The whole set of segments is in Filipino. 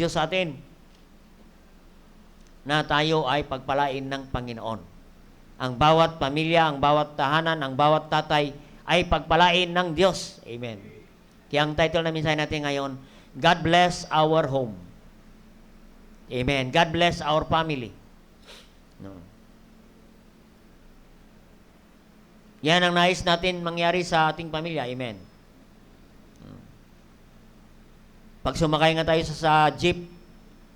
Diyos sa atin na tayo ay pagpalain ng Panginoon. Ang bawat pamilya, ang bawat tahanan, ang bawat tatay ay pagpalain ng Diyos. Amen. Kaya ang title na mensahe natin ngayon, God bless our home. Amen. God bless our family. No. Yan ang nais natin mangyari sa ating pamilya. Amen. Pag sumakay nga tayo sa jeep,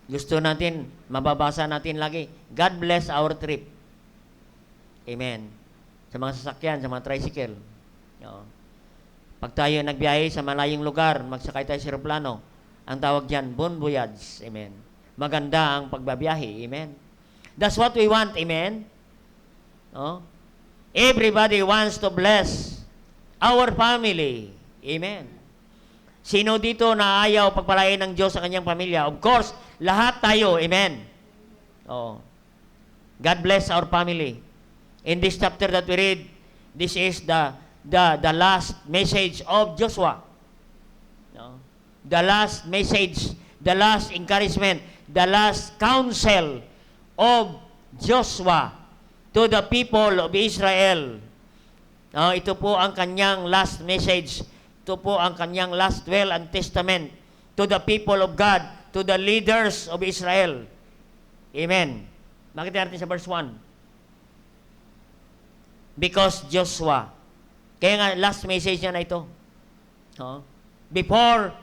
gusto natin, mababasa natin lagi, God bless our trip. Amen. Sa mga sasakyan, sa mga tricycle. Pag tayo nagbiyahe sa malayong lugar, magsakay tayo sa aeroplano, ang tawag dyan, bon voyage. Amen. Maganda ang pagbabiyahe. Amen. That's what we want. Amen. Everybody wants to bless our family. Amen. Sino dito na ayaw pagpalain ng Diyos sa kanyang pamilya? Of course, lahat tayo. Amen. God bless our family. In this chapter that we read, this is the last message of Joshua. The last message, the last encouragement, the last counsel of Joshua to the people of Israel. Ito po ang kanyang last message. Ito po ang kanyang last will and testament to the people of God, to the leaders of Israel. Amen. Makita natin sa verse 1. Because Joshua, kaya nga last message niya na ito. Before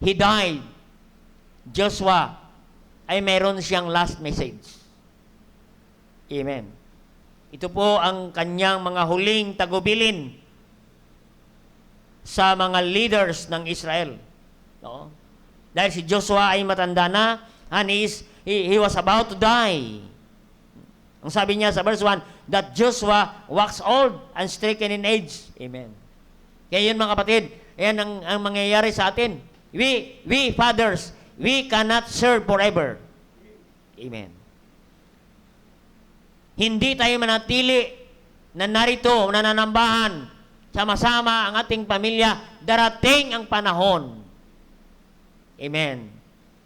he died, Joshua ay meron siyang last message. Amen. Ito po ang kanyang mga huling tagubilin sa mga leaders ng Israel. Dahil si Joshua ay matanda na, and he was about to die. Ang sabi niya sa verse 1, that Joshua waxed old and stricken in age. Amen. Kaya yun mga kapatid, ayan ang mangyayari sa atin. We fathers, we cannot serve forever. Amen. Hindi tayo manatili na narito, nananambahan, sama-sama ang ating pamilya, darating ang panahon. Amen.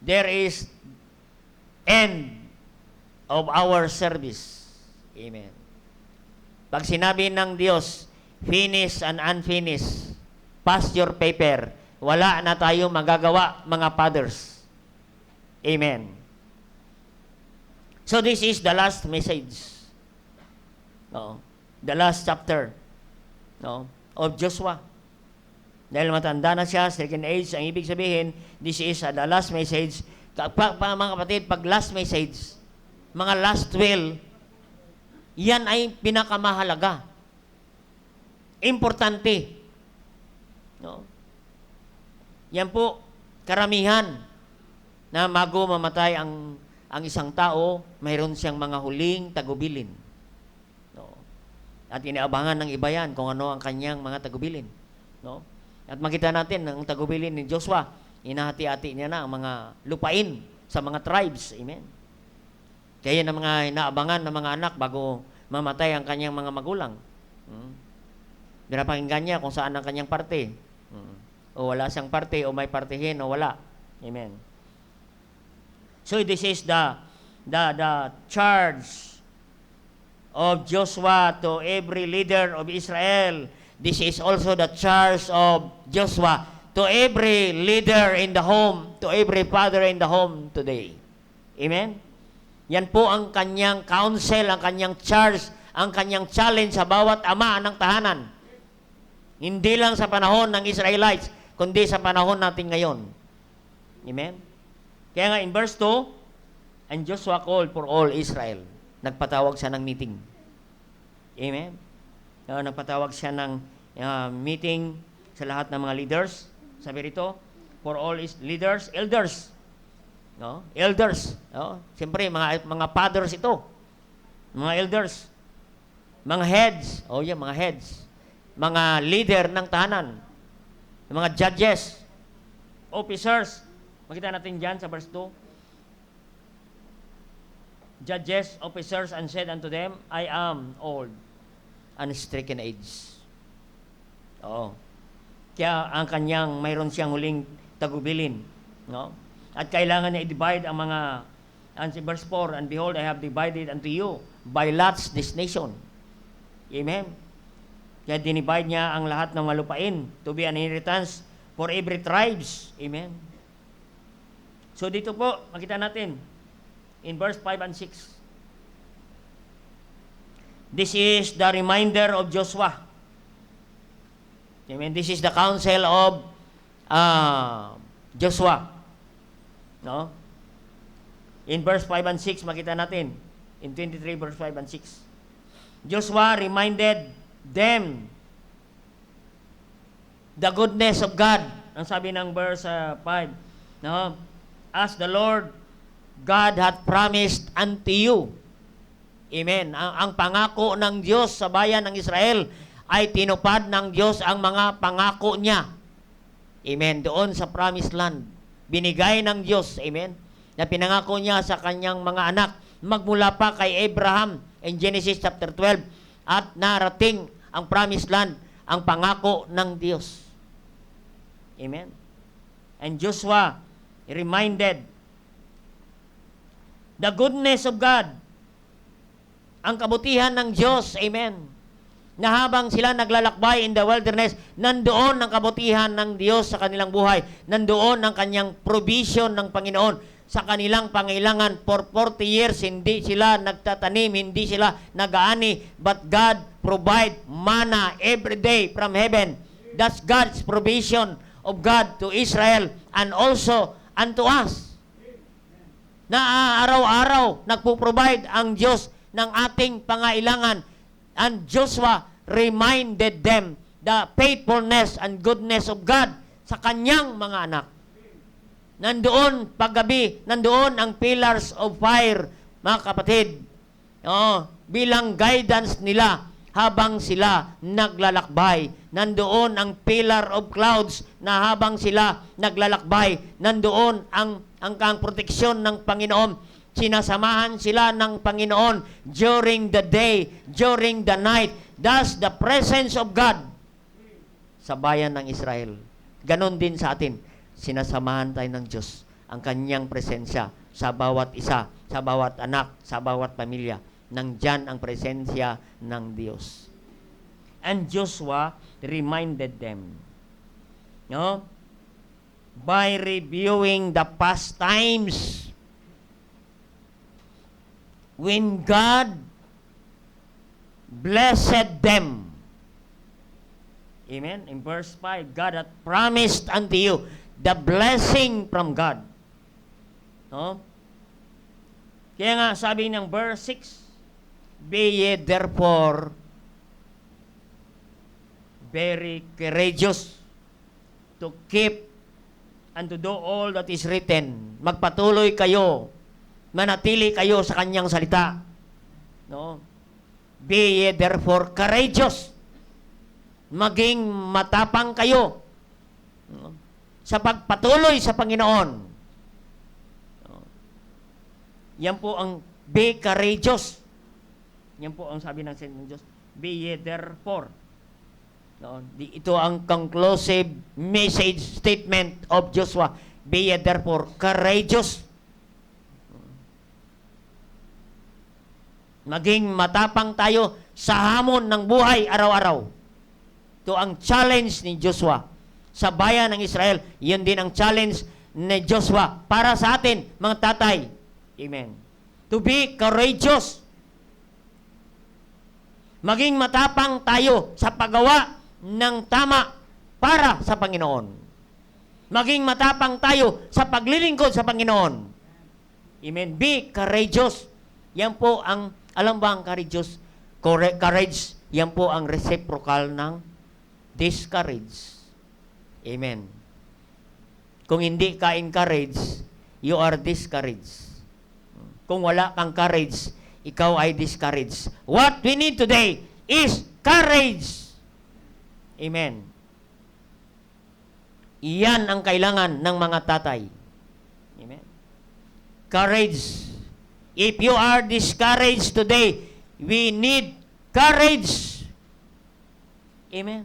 There is end of our service. Amen. Pag sinabi ng Diyos, finish and unfinished, pass your paper, wala na tayong magagawa, mga fathers. Amen. So this is the last message. The last chapter of Joshua. Dahil matanda na siya, second age, ang ibig sabihin, this is the last message. Mga kapatid, pag last message, mga last will, yan ay pinakamahalaga. Importante. Yan po, karamihan na bago mamatay ang isang tao, mayroon siyang mga huling tagubilin. At inaabangan ng iba yan kung ano ang kanyang mga tagubilin. At makita natin, ang tagubilin ni Joshua, inahati-hati niya na ang mga lupain sa mga tribes. Amen. Kaya yan ang mga inaabangan ng mga anak bago mamatay ang kanyang mga magulang. Pinapakinggan niya kung saan ang kanyang parte. O wala siyang parte, o may partihin, o wala. Amen. So this is the charge of Joshua to every leader of Israel. This is also the charge of Joshua to every leader in the home, to every father in the home today. Amen? Yan po ang kanyang counsel, ang kanyang charge, ang kanyang challenge sa bawat ama ng tahanan. Hindi lang sa panahon ng Israelites, kundi sa panahon natin ngayon. Amen? Kaya nga in verse 2, and Joshua called for all Israel. Nagpatawag siya ng meeting. Amen? Nagpatawag siya ng meeting sa lahat ng mga leaders. Sabi rito, for all leaders, elders. Elders. Siyempre, mga fathers ito. Mga elders. Mga heads. Mga heads. Mga leader ng tahanan. Mga judges. Officers. Makita natin dyan sa verse 2. Judges, officers, and said unto them, I am old and stricken age. Kaya ang kanyang, mayroon siyang huling tagubilin. At kailangan niya i-divide ang mga, and verse 4, and behold, I have divided unto you by lots this nation. Amen. Kaya dinivide niya ang lahat ng malupain to be an inheritance for every tribes. Amen. So dito po, makita natin, in verse 5 and 6, this is the reminder of Joshua. Amen. This is the counsel of Joshua. No? In verse 5 and 6, makita natin. In 23, verse 5 and 6. Joshua reminded them the goodness of God. Ang sabi ng verse 5, no? As the Lord God hath promised unto you. Amen. Ang pangako ng Diyos sa bayan ng Israel ay tinupad ng Diyos ang mga pangako niya. Amen. Doon sa promised land. Binigay ng Diyos. Amen. Na pinangako niya sa kanyang mga anak. Magmula pa kay Abraham in Genesis chapter 12. At narating ang promised land, ang pangako ng Diyos. Amen. And Joshua reminded the goodness of God. Ang kabutihan ng Diyos. Amen. Na habang sila naglalakbay in the wilderness, nandoon ang kabutihan ng Diyos sa kanilang buhay. Nandoon ang kanyang provision ng Panginoon sa kanilang pangailangan. For 40 years, hindi sila nagtatanim, hindi sila nag-aani, but God provide manna every day from heaven. That's God's provision of God to Israel and also unto us. Na araw-araw nagpo-provide ang Diyos ng ating pangailangan. And Joshua reminded them the faithfulness and goodness of God sa kanyang mga anak. Nandoon paggabi, nandoon ang pillars of fire, mga kapatid, bilang guidance nila habang sila naglalakbay. Nandoon ang pillar of clouds na habang sila naglalakbay, nandoon ang proteksyon ng Panginoon. Sinasamahan sila ng Panginoon during the day, during the night. That's the presence of God sa bayan ng Israel. Ganon din sa atin. Sinasamahan tayo ng Diyos. Ang kanyang presensya sa bawat isa, sa bawat anak, sa bawat pamilya. Nandyan ang presensya ng Diyos. And Joshua reminded them, no? By reviewing the past times when God blessed them. Amen. In verse 5, God hath promised unto you the blessing from God. No? Kaya nga sabi ng verse 6, be ye therefore very courageous to keep and to do all that is written. Magpatuloy kayo, manatili kayo sa kanyang salita. No? Be ye therefore courageous. Maging matapang kayo, no? Sa pagpatuloy sa Panginoon. No? Yan po ang be courageous. Yan po ang sabi ng Diyos. Be ye therefore. No? Ito ang conclusive message statement of Joshua. Be ye therefore courageous. Maging matapang tayo sa hamon ng buhay araw-araw. Ito ang challenge ni Joshua sa bayan ng Israel. Yan din ang challenge ni Joshua para sa atin, mga tatay. Amen. To be courageous. Maging matapang tayo sa paggawa ng tama para sa Panginoon. Maging matapang tayo sa paglilingkod sa Panginoon. Amen. Be courageous. Yan po ang, alam ba ang courageous? Courage, yan po ang reciprocal ng discourage. Amen. Kung hindi ka encourage, you are discouraged. Kung wala kang courage, ikaw ay discouraged. What we need today is courage. Amen. Iyan ang kailangan ng mga tatay. Amen. Courage. If you are discouraged today, we need courage. Amen.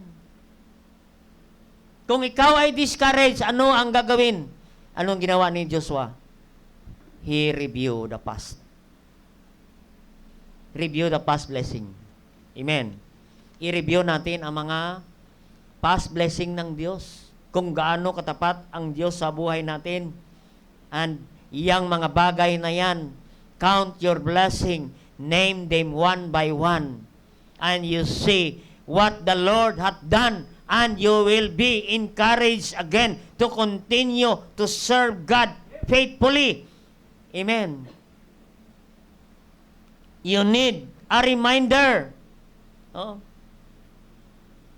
Kung ikaw ay discouraged, ano ang gagawin? Anong ginawa ni Joshua? He reviewed the past. Review the past blessing. Amen. I-review natin ang mga past blessing ng Diyos. Kung gaano katapat ang Diyos sa buhay natin. And yang mga bagay na yan, count your blessing, name them one by one, and you see what the Lord hath done, and you will be encouraged again to continue to serve God faithfully. Amen. You need a reminder. Oh.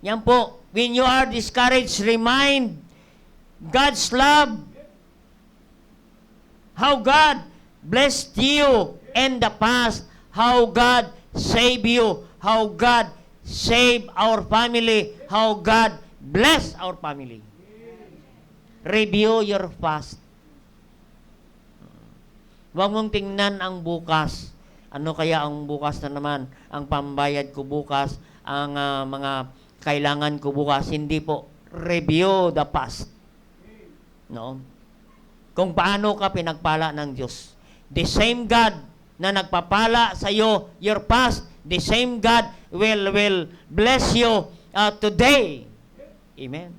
Yan po. When you are discouraged, remind God's love. How God blessed you in the past. How God saved you. How God saved our family. How God blessed our family. Review your past. Huwag mong tingnan ang bukas. Ano kaya ang bukas na naman? Ang pambayad ko bukas, ang mga kailangan ko bukas. Hindi po. Review the past. No? Kung paano ka pinagpala ng Diyos. The same God na nagpapala sa iyo, your past, the same God will bless you today. Amen.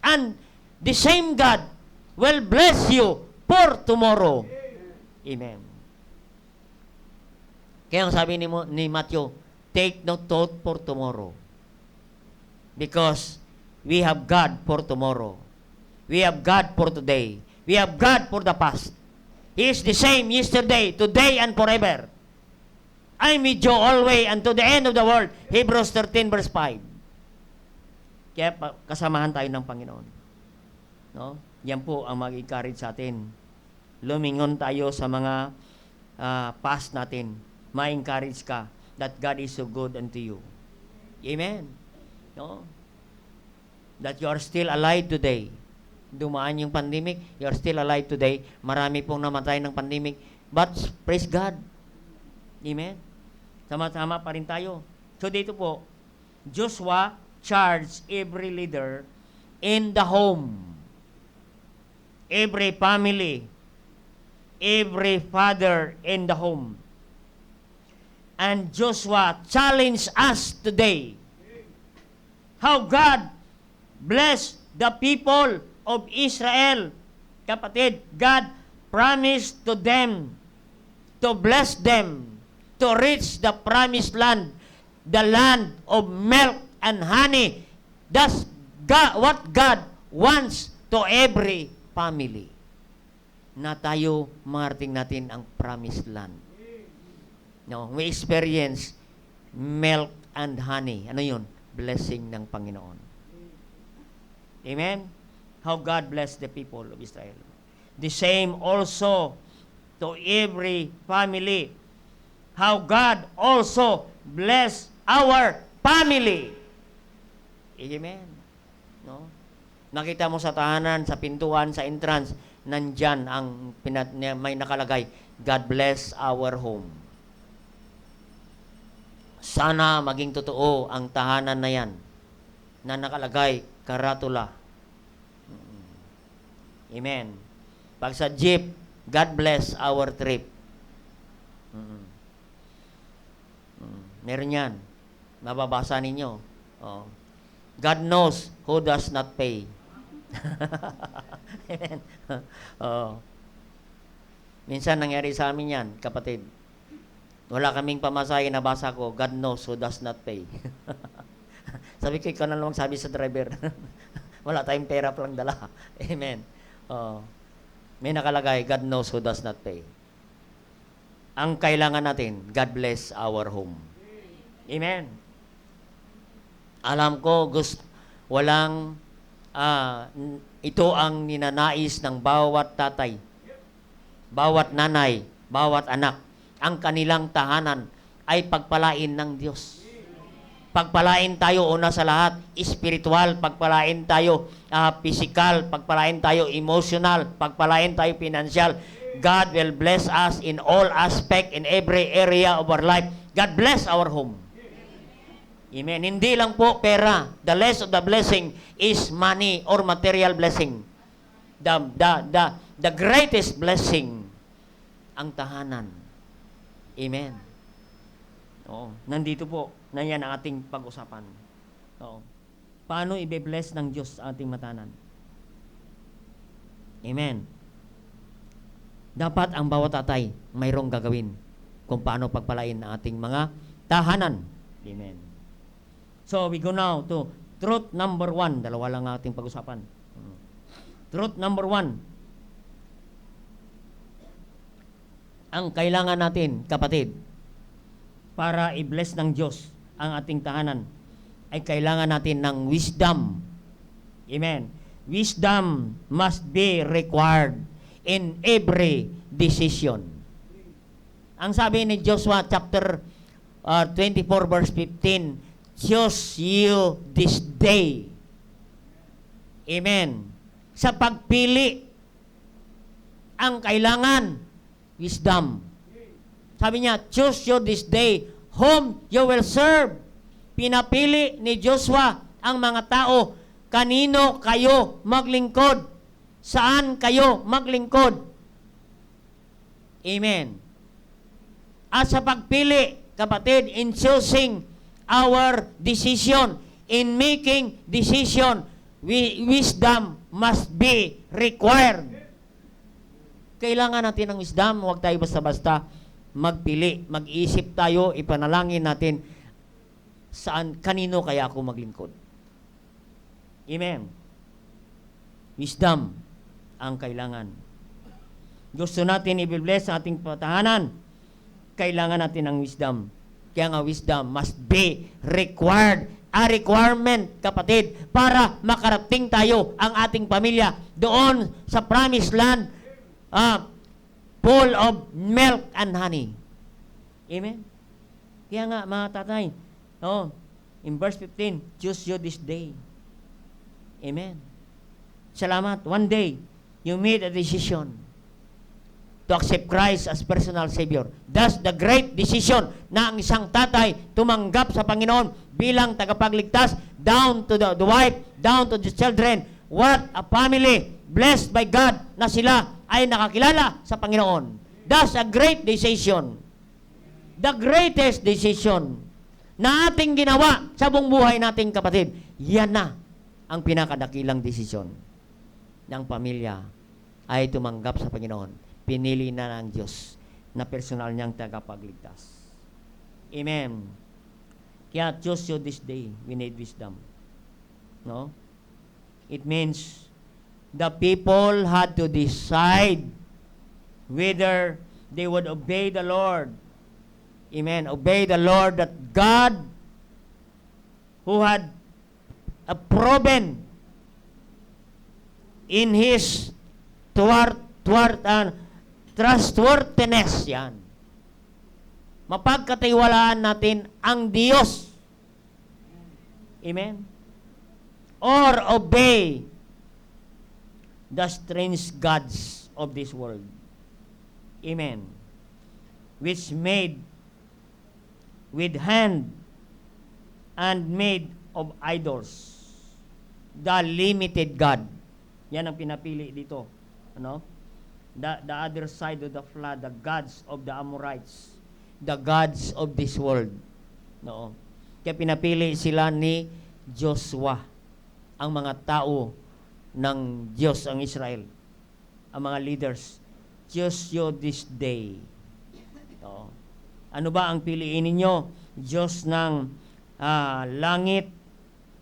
And the same God will bless you for tomorrow. Amen. Kaya ang sabi ni Matthew, take no thought for tomorrow. Because we have God for tomorrow. We have God for today. We have God for the past. He is the same yesterday, today, and forever. I'm with you always unto the end of the world. Hebrews 13 verse 5. Kaya kasamahan tayo ng Panginoon. No? Yan po ang mag-encourage sa atin. Lumingon tayo sa mga past natin. Ma-encourage ka that God is so good unto you. Amen. No? That you are still alive today. Dumaan yung pandemic, you are still alive today. Marami pong namatay ng pandemic. But praise God. Amen. Sama-sama pa rin tayo. So dito po, Joshua charged every leader in the home, every family, every father in the home. And Joshua challenged us today how God bless the people of Israel. Kapatid, God promised to them to bless them to reach the promised land, the land of milk and honey. That's God, what God wants to every family. Na tayo marating natin ang promised land. No, we experience milk and honey. Ano yun? Blessing ng Panginoon. Amen? How God bless the people of Israel. The same also to every family. How God also bless our family. Amen? No? Nakita mo sa tahanan, sa pintuan, sa entrance, nandyan ang may nakalagay, God bless our home. Sana maging totoo ang tahanan na yan na nakalagay, karatula. Amen. Pag sa jeep, God bless our trip. Meron yan. Mababasa ninyo. Oh. God knows who does not pay. Amen. Oh. Minsan nangyari sa amin yan, kapatid. Wala kaming pamasahe, nabasa ko, God knows who does not pay. Sabi ko, ikaw na lang sabi sa driver. Wala tayong pera palang dala. Amen. Oh. May nakalagay, God knows who does not pay. Ang kailangan natin, God bless our home. Amen. Alam ko, walang, ito ang ninanais ng bawat tatay, bawat nanay, bawat anak. Ang kanilang tahanan ay pagpalain ng Diyos. Pagpalain tayo una sa lahat, spiritual, pagpalain tayo physical, pagpalain tayo emotional, pagpalain tayo financial. God will bless us in all aspect, in every area of our life. God bless our home. Amen. Hindi lang po pera. The less of the blessing is money or material blessing. The the greatest blessing, ang tahanan. Amen. Oo. Nandito po, na yan ang ating pag-usapan. Oo. Paano i-bless ng Diyos ang ating matahanan? Amen. Dapat ang bawat tatay mayroong gagawin kung paano pagpalain ang ating mga tahanan. Amen. So, we go now to truth number 1. Dalawa lang ang ating pag-usapan. Truth number 1. Ang kailangan natin, kapatid, para i-bless ng Diyos ang ating tahanan, ay kailangan natin ng wisdom. Amen. Wisdom must be required in every decision. Ang sabi ni Joshua chapter 24 verse 15, choose you this day. Amen. Sa pagpili, ang kailangan, wisdom. Sabi niya, choose you this day whom you will serve. Pinapili ni Joshua ang mga tao, kanino kayo maglingkod, saan kayo maglingkod. Amen. At sa pagpili, kapatid, in choosing our decision, in making decision, wisdom must be required. Kailangan natin ng wisdom, huwag tayo basta-basta magpili, mag-iisip tayo, ipanalangin natin, kanino kaya ako maglingkod. Amen. Wisdom ang kailangan. Gusto natin i-bless sa ating tahanan, kailangan natin ng wisdom. Kaya nga wisdom must be required. A requirement, kapatid, para makarating tayo ang ating pamilya doon sa promised land, full of milk and honey. Amen? Kaya nga, mga tatay, in verse 15, choose you this day. Amen. Salamat. One day, you made a decision to accept Christ as personal Savior. That's the great decision na ang isang tatay tumanggap sa Panginoon bilang tagapagligtas, down to the wife, down to the children. What a family blessed by God na sila ay nakakilala sa Panginoon. That's a great decision. The greatest decision na ating ginawa sa buong buhay nating kapatid. Yan na ang pinakadakilang desisyon ng pamilya ay tumanggap sa Panginoon. Pinili na ng Diyos na personal niyang tagapagligtas. Amen. Kaya choose you this day. We need wisdom. No? It means the people had to decide whether they would obey the Lord. Amen. Obey the Lord, that God who had proven in His trustworthiness, yan. Mapagkatiwalaan natin ang Diyos. Amen. Or obey the strange gods of this world. Amen. Which made with hand and made of idols. The limited God. Yan ang pinapili dito. Ano? The other side of the flood, the gods of the Amorites, the gods of this world. No. Kaya pinapili sila ni Joshua, ang mga tao ng Diyos, ang Israel, ang mga leaders. Choose you this day. No. Ano ba ang piliin ninyo? Diyos ng langit,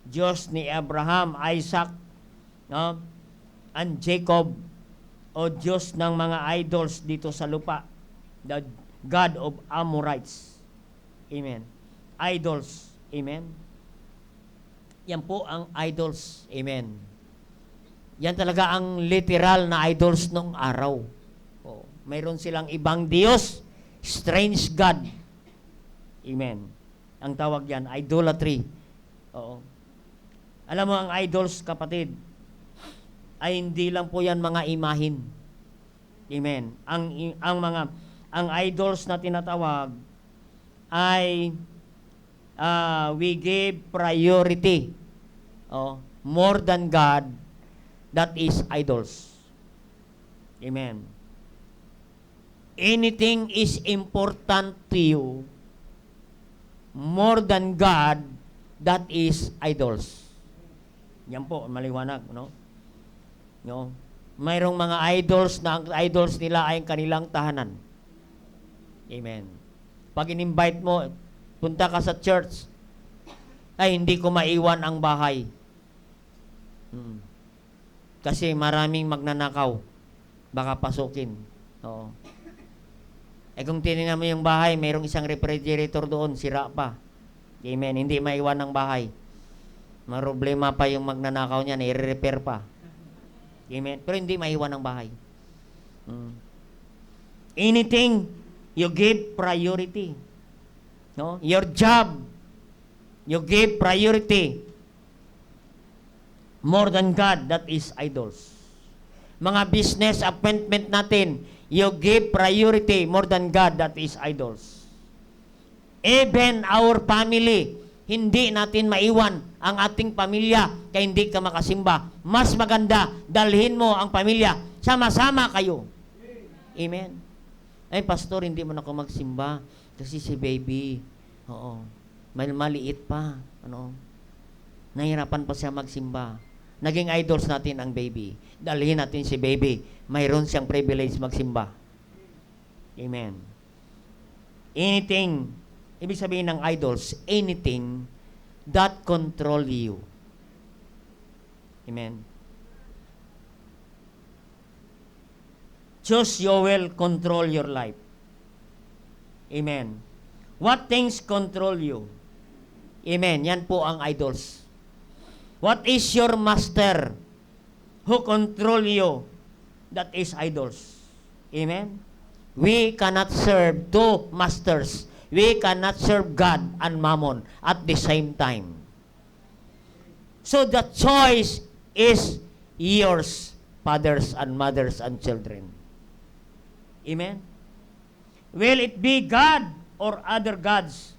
Diyos ni Abraham, Isaac, no? And Jacob, o Diyos ng mga idols dito sa lupa, the God of Amorites. Amen. Idols. Amen. Yan po ang idols. Amen. Yan talaga ang literal na idols nung araw. Mayroon silang ibang Diyos, strange God. Amen. Ang tawag yan, idolatry. Oo. Alam mo, ang idols, kapatid, ay hindi lang po yan mga imahin. Amen. Ang idols na tinatawag ay we give priority more than God, that is idols. Amen. Anything is important to you more than God, that is idols. Yan po, maliwanag, no? No? Mayroong mga idols na ang idols nila ay ang kanilang tahanan. Amen. Pag in-invite mo, punta ka sa church, ay hindi ko maiwan ang bahay. Kasi maraming magnanakaw. Baka pasukin. Oo. Eh kung tinignan mo yung bahay, mayroong isang refrigerator doon, sira pa. Amen. Hindi maiwan ang bahay. Problema pa yung magnanakaw niya, i-repair pa. Amen. Pero hindi maiwan ang bahay. Anything, you give priority. No? Your job, you give priority more than God, that is idols. Mga business appointment natin, you give priority more than God, that is idols. Even our family, hindi natin maiwan ang ating pamilya kaya hindi ka makasimba. Mas maganda, dalhin mo ang pamilya, sama-sama kayo. Amen. Ay, pastor, hindi mo na ako magsimba kasi si baby, maliit pa. Nahirapan pa siya magsimba. Naging idols natin ang baby. Dalhin natin si baby. Mayroon siyang privilege magsimba. Amen. Anything, ibig sabihin ng idols, anything that control you. Amen. Choose your will, control your life. Amen. What things control you? Amen. Yan po ang idols. What is your master who control you? That is idols. Amen. We cannot serve two masters. We cannot serve God and Mammon at the same time. So the choice is yours, fathers and mothers and children. Amen. Will it be God or other gods?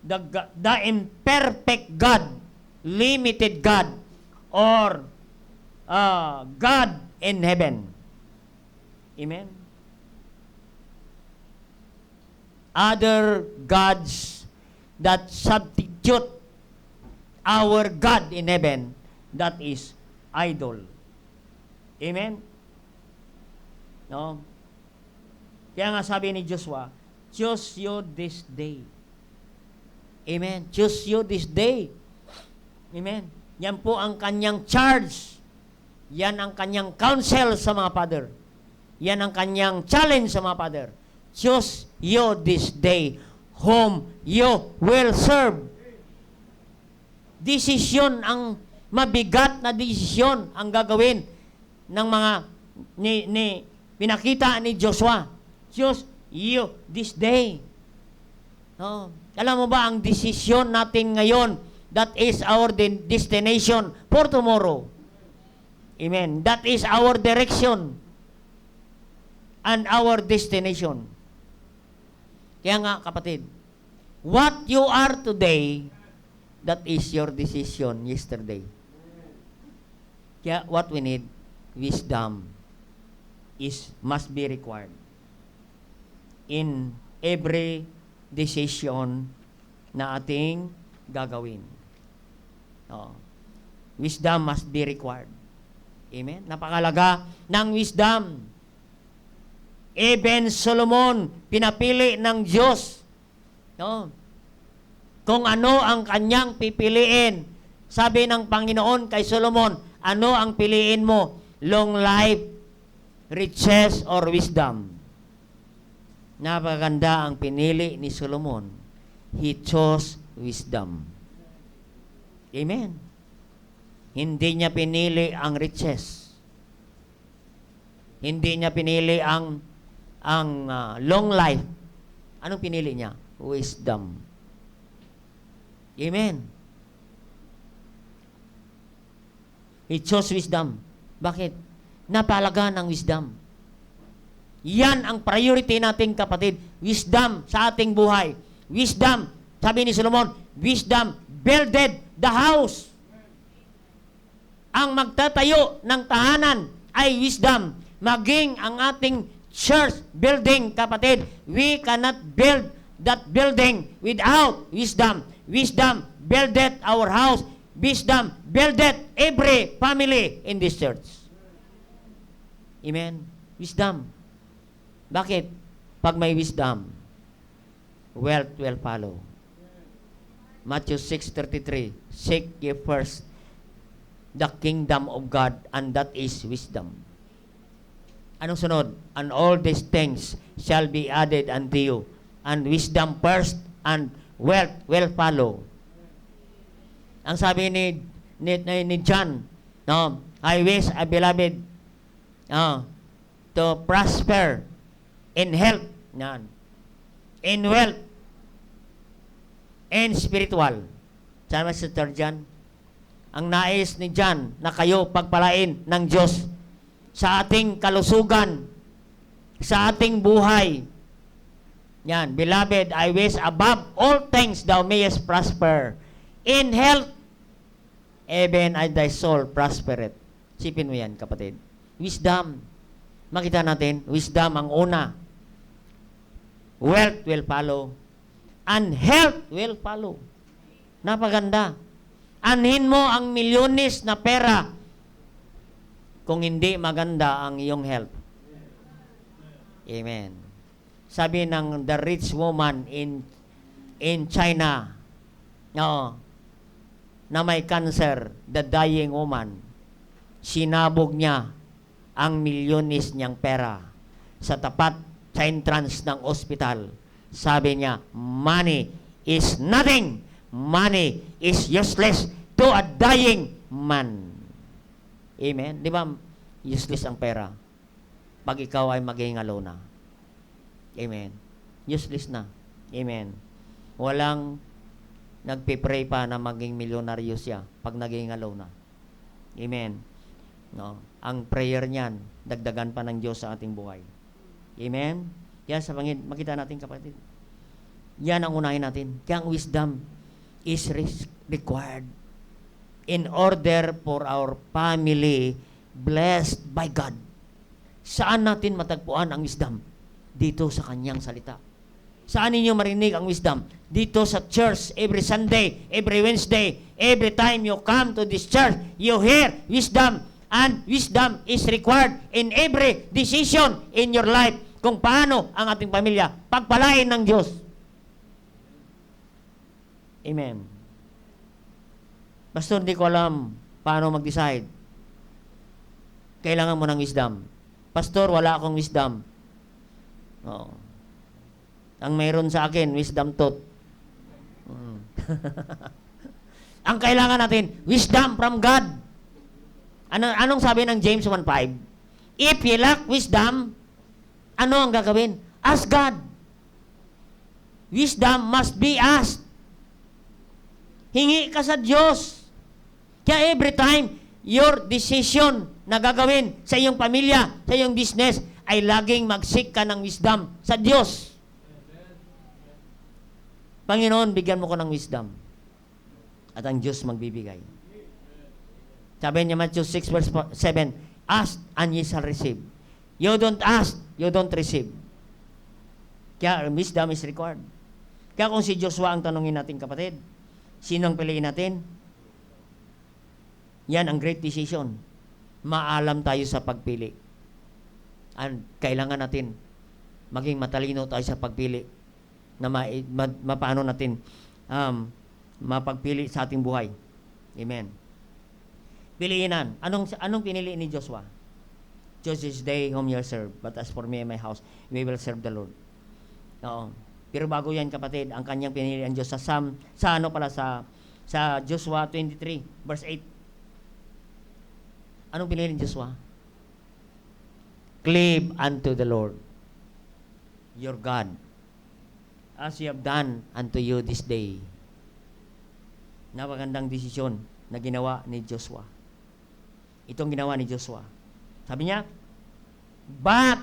The imperfect God, limited God, or God in heaven. Amen. Other gods that substitute our God in heaven, that is idol. Amen? No? Kaya nga sabi ni Joshua, choose you this day. Amen? Choose you this day. Amen? Yan po ang kanyang charge. Yan ang kanyang counsel sa mga father. Yan ang kanyang challenge sa mga father. Choose you this day whom you will serve. Desisyon, ang mabigat na desisyon ang gagawin ng mga pinakita ni Joshua. Choose you this day. No? Alam mo ba ang desisyon natin ngayon, that is our destination for tomorrow. Amen. That is our direction and our destination. Kaya nga, kapatid, what you are today, that is your decision yesterday. Kaya what we need, wisdom must be required in every decision na ating gagawin. Wisdom must be required. Amen? Napakalaga ng wisdom. Even Solomon, pinapili ng Diyos. Kung ano ang kanyang pipiliin. Sabi ng Panginoon kay Solomon, ano ang piliin mo? Long life, riches, or wisdom? Napakaganda ang pinili ni Solomon. He chose wisdom. Amen. Hindi niya pinili ang riches. Hindi niya pinili ang long life. Anong pinili niya? Wisdom. Amen. He chose wisdom. Bakit? Napalaga ng wisdom. Yan ang priority nating kapatid. Wisdom sa ating buhay. Wisdom, sabi ni Solomon, wisdom builded the house. Ang magtatayo ng tahanan ay wisdom. Maging ang ating church building, kapatid, we cannot build that building without wisdom. Wisdom buildeth our house. Wisdom buildeth every family in this church. Amen? Wisdom. Bakit? Pag may wisdom, wealth will follow. Matthew 6:33, seek ye first the kingdom of God, and that is wisdom. Anong sunod? And all these things shall be added unto you. And wisdom first, and wealth will follow. Ang sabi ni John, no, I wish, I beloved, to prosper in health, in wealth, and spiritual. Sama si Sir John. Ang nais ni John na kayo pagpalain ng Diyos sa ating kalusugan, sa ating buhay. Yan, beloved, I wish above all things thou mayest prosper in health, even as thy soul prospereth. Sipin mo yan, kapatid. Wisdom. Makita natin, wisdom ang una. Wealth will follow. And health will follow. Napaganda. Anhin mo ang milyones na pera kung hindi maganda ang iyong health. Amen. Sabi ng the rich woman in China, na may cancer, the dying woman, sinabog niya ang milyones niyang pera sa tapat sa entrance ng ospital. Sabi niya, money is nothing. Money is useless to a dying man. Amen? Di ba, useless ang pera pag ikaw ay maghihingalo na. Amen? Useless na. Amen? Walang nagpipray pa na maging milyonaryo siya pag naghihingalo na. Amen? No? Ang prayer niyan, dagdagan pa ng Diyos sa ating buhay. Amen? Yan sa makita natin, kapatid. Yan ang unahin natin. Kaya ang wisdom is required in order for our family blessed by God. Saan natin matagpuan ang wisdom? Dito sa kanyang salita. Saan ninyo marinig ang wisdom? Dito sa church, every Sunday, every Wednesday, every time you come to this church, you hear wisdom, and wisdom is required in every decision in your life kung paano ang ating pamilya pagpalain ng Diyos. Amen. Pastor, hindi ko alam paano mag-decide. Kailangan mo ng wisdom. Pastor, wala akong wisdom. Oo. Ang mayroon sa akin, wisdom tooth. Ang kailangan natin, wisdom from God. Anong sabi ng James 1:5? If you lack wisdom, ano ang gagawin? Ask God. Wisdom must be asked. Hingi ka sa Diyos. Kaya every time, your decision na gagawin sa iyong pamilya, sa iyong business, ay laging mag-seek ka ng wisdom sa Diyos. Panginoon, bigyan mo ko ng wisdom. At ang Diyos magbibigay. Sabi niya, Matthew 6:7, ask and ye shall receive. You don't ask, you don't receive. Kaya wisdom is required. Kaya kung si Joshua ang tanongin natin, kapatid, sino ang piliin natin? Yan ang great decision. Maalam tayo sa pagpili. And kailangan natin maging matalino tayo sa pagpili na mapaano natin mapagpili sa ating buhay. Amen. Piliinan. Anong pinili ni Joshua? Choose this day whom you serve, but as for me and my house, we will serve the Lord. Oo. Pero bago yan, kapatid, ang kanyang pinili ang Diyos sa Joshua 23, verse 8. Anong pinili ni Joshua? Cleave unto the Lord, your God, as you have done unto you this day. Napakagandang desisyon na ginawa ni Joshua. Itong ginawa ni Joshua. Sabi niya, but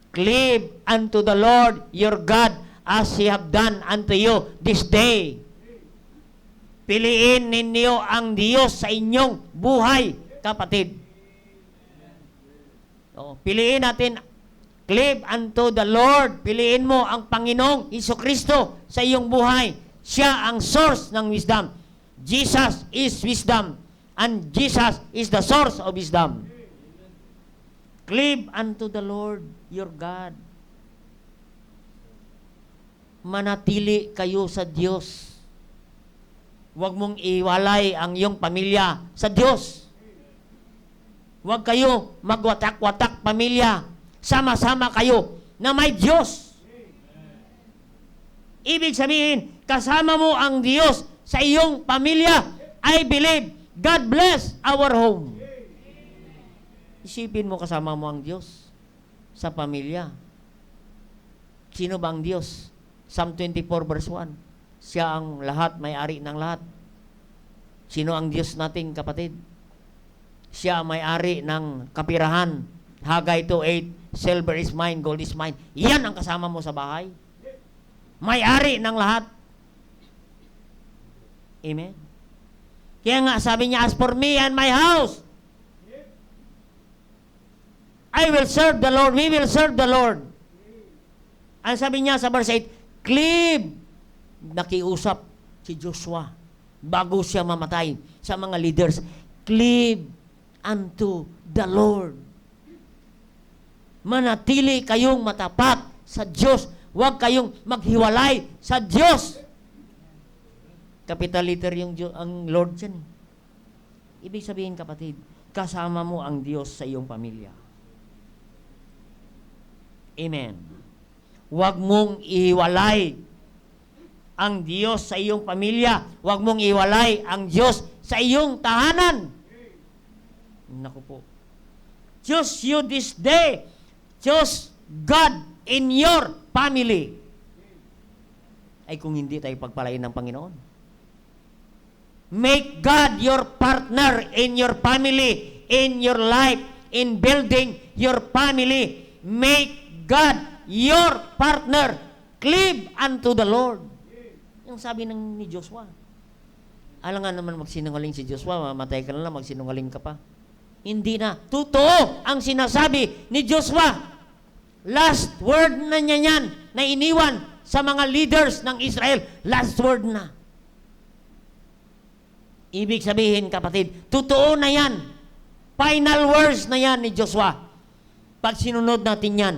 cleave unto the Lord your God as He have done unto you this day. Piliin ninyo ang Diyos sa inyong buhay, kapatid. Piliin natin, cleave unto the Lord. Piliin mo ang Panginoong Hesukristo sa iyong buhay. Siya ang source ng wisdom. Jesus is wisdom. And Jesus is the source of wisdom. Cleave unto the Lord your God. Manatili kayo sa Diyos. Huwag mong iwalay ang iyong pamilya sa Diyos. Huwag kayo magwatak-watak pamilya. Sama-sama kayo na may Diyos. Ibig sabihin, kasama mo ang Diyos sa iyong pamilya. I believe God bless our home. Isipin mo, kasama mo ang Diyos sa pamilya. Sino ba ang Diyos? Psalm 24 verse 1. Siya ang lahat, may-ari ng lahat. Sino ang Diyos nating kapatid? Siya ang may-ari ng kapirahan. Haggai 2:8, silver is mine, gold is mine. Yan ang kasama mo sa bahay. May-ari ng lahat. Amen? Kaya nga sabi niya, as for me and my house, I will serve the Lord. We will serve the Lord. Ang sabi niya sa verse 8, cleave. Nakiusap si Joshua bago siya mamatay sa mga leaders. Cleave unto the Lord. Manatili kayong matapat sa Diyos. Huwag kayong maghiwalay sa Diyos. Capital letter ang Lord dyan. Ibig sabihin, kapatid, kasama mo ang Diyos sa iyong pamilya. Amen. Huwag mong ihiwalay ang Diyos sa iyong pamilya. Huwag mong ihiwalay ang Diyos sa iyong tahanan. Naku po. Choose you this day. Choose God in your family. Ay kung hindi tayo pagpalain ng Panginoon. Make God your partner in your family, in your life, in building your family. Make God your partner. Cleave unto the Lord. Yung sabi ni Joshua. Alam nga naman magsinungaling si Joshua, mamatay ka na lang, magsinungaling ka pa. Hindi na. Totoo ang sinasabi ni Joshua. Last word na niya yan, na iniwan sa mga leaders ng Israel. Last word na. Ibig sabihin, kapatid, totoo na yan. Final words na yan ni Joshua. Pag sinunod natin yan,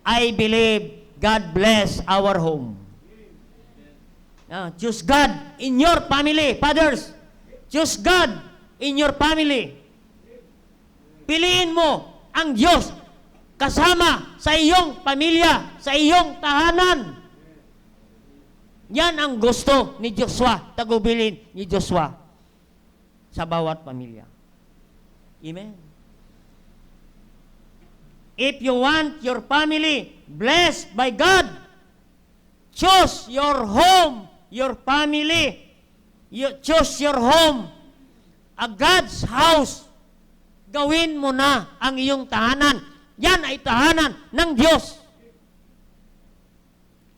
I believe God bless our home. Choose God in your family, fathers. Choose God in your family. Piliin mo ang Diyos kasama sa iyong pamilya, sa iyong tahanan. Yan ang gusto ni Joshua, tagubilin ni Joshua sa bawat pamilya. Amen. If you want your family blessed by God, choose your home, your family. You choose your home, a God's house. Gawin mo na ang iyong tahanan. Yan ay tahanan ng Diyos.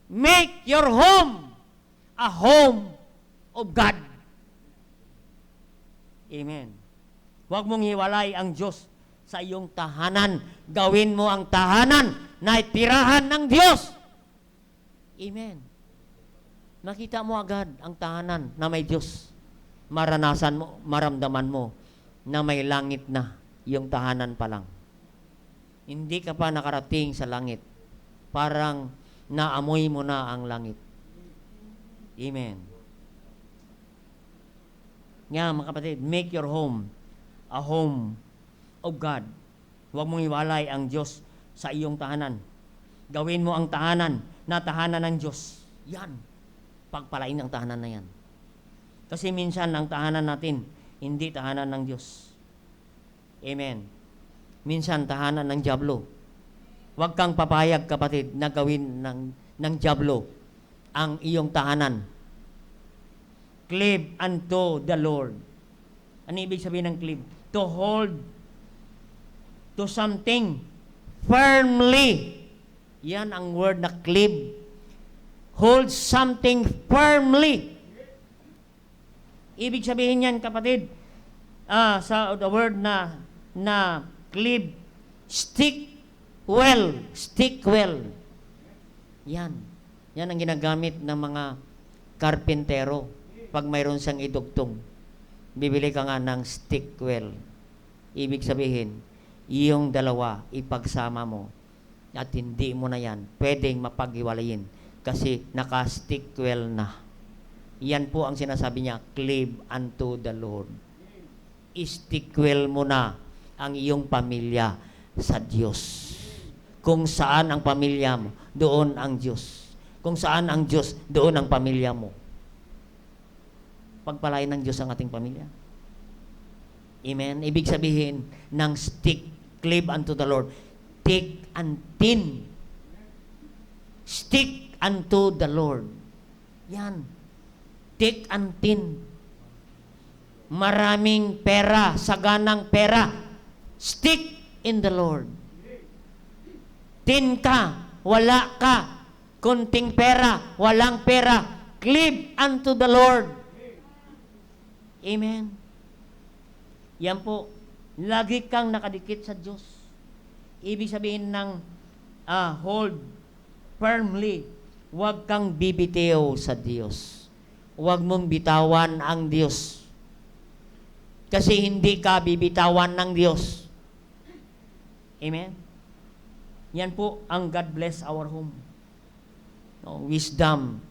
Make your home a home of God. Amen. Huwag mong hiwalay ang Diyos sa iyong tahanan. Gawin mo ang tahanan na tirahan ng Diyos. Amen. Nakita mo agad ang tahanan na may Diyos. Maranasan mo, maramdaman mo na may langit na yung tahanan pa lang. Hindi ka pa nakarating sa langit. Parang naamoy mo na ang langit. Amen. Nga, mga kapatid, make your home a home of God. Huwag mong iwalay ang Diyos sa iyong tahanan. Gawin mo ang tahanan na tahanan ng Diyos. Yan. Pagpalain ang tahanan na yan. Kasi minsan ang tahanan natin, hindi tahanan ng Diyos. Amen. Minsan tahanan ng dyablo. Huwag kang papayag, kapatid, na gawin ng dyablo ang iyong tahanan. Cleave unto the Lord. Ano ibig sabihin ng cleave? To hold to something firmly. Yan ang word na cleave. Hold something firmly. Ibig sabihin yan, kapatid, sa the word na cleave, Stick well. Stick well. Yan. Yan ang ginagamit ng mga karpintero. Pag mayroon siyang idugtong, bibili ka nga ng stick well. Ibig sabihin, yung dalawa, ipagsama mo. At hindi mo na yan pwedeng mapaghiwalayin kasi naka-stick well na. Yan po ang sinasabi niya, cleave unto the Lord. I-stick well mo na ang iyong pamilya sa Diyos. Kung saan ang pamilya mo, doon ang Diyos. Kung saan ang Diyos, doon ang pamilya mo. Pagpalain ng Diyos ang ating pamilya. Amen? Ibig sabihin ng stick, cleave unto the Lord. Thick and thin. Stick unto the Lord. Yan. Thick and thin. Maraming pera, saganang pera. Stick in the Lord. Thin ka, wala ka. Kunting pera, walang pera. Cleave unto the Lord. Amen. Yan po. Lagi kang nakadikit sa Diyos. Ibig sabihin ng hold firmly. Huwag kang bibitiw sa Diyos. Huwag mong bitawan ang Diyos. Kasi hindi ka bibitawan ng Diyos. Amen? Yan po ang God bless our home. No, wisdom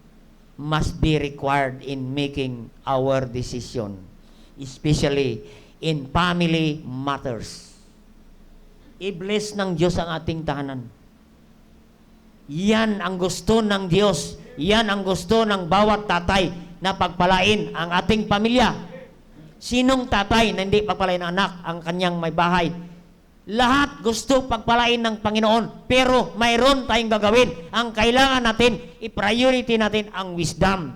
must be required in making our decision. Especially in family matters. I-bless ng Diyos ang ating tahanan. Yan ang gusto ng Diyos. Yan ang gusto ng bawat tatay na pagpalain ang ating pamilya. Sinong tatay na hindi pagpalain ng anak ang kanyang may bahay? Lahat gusto pagpalain ng Panginoon. Pero mayroon tayong gagawin. Ang kailangan natin, i-priority natin ang wisdom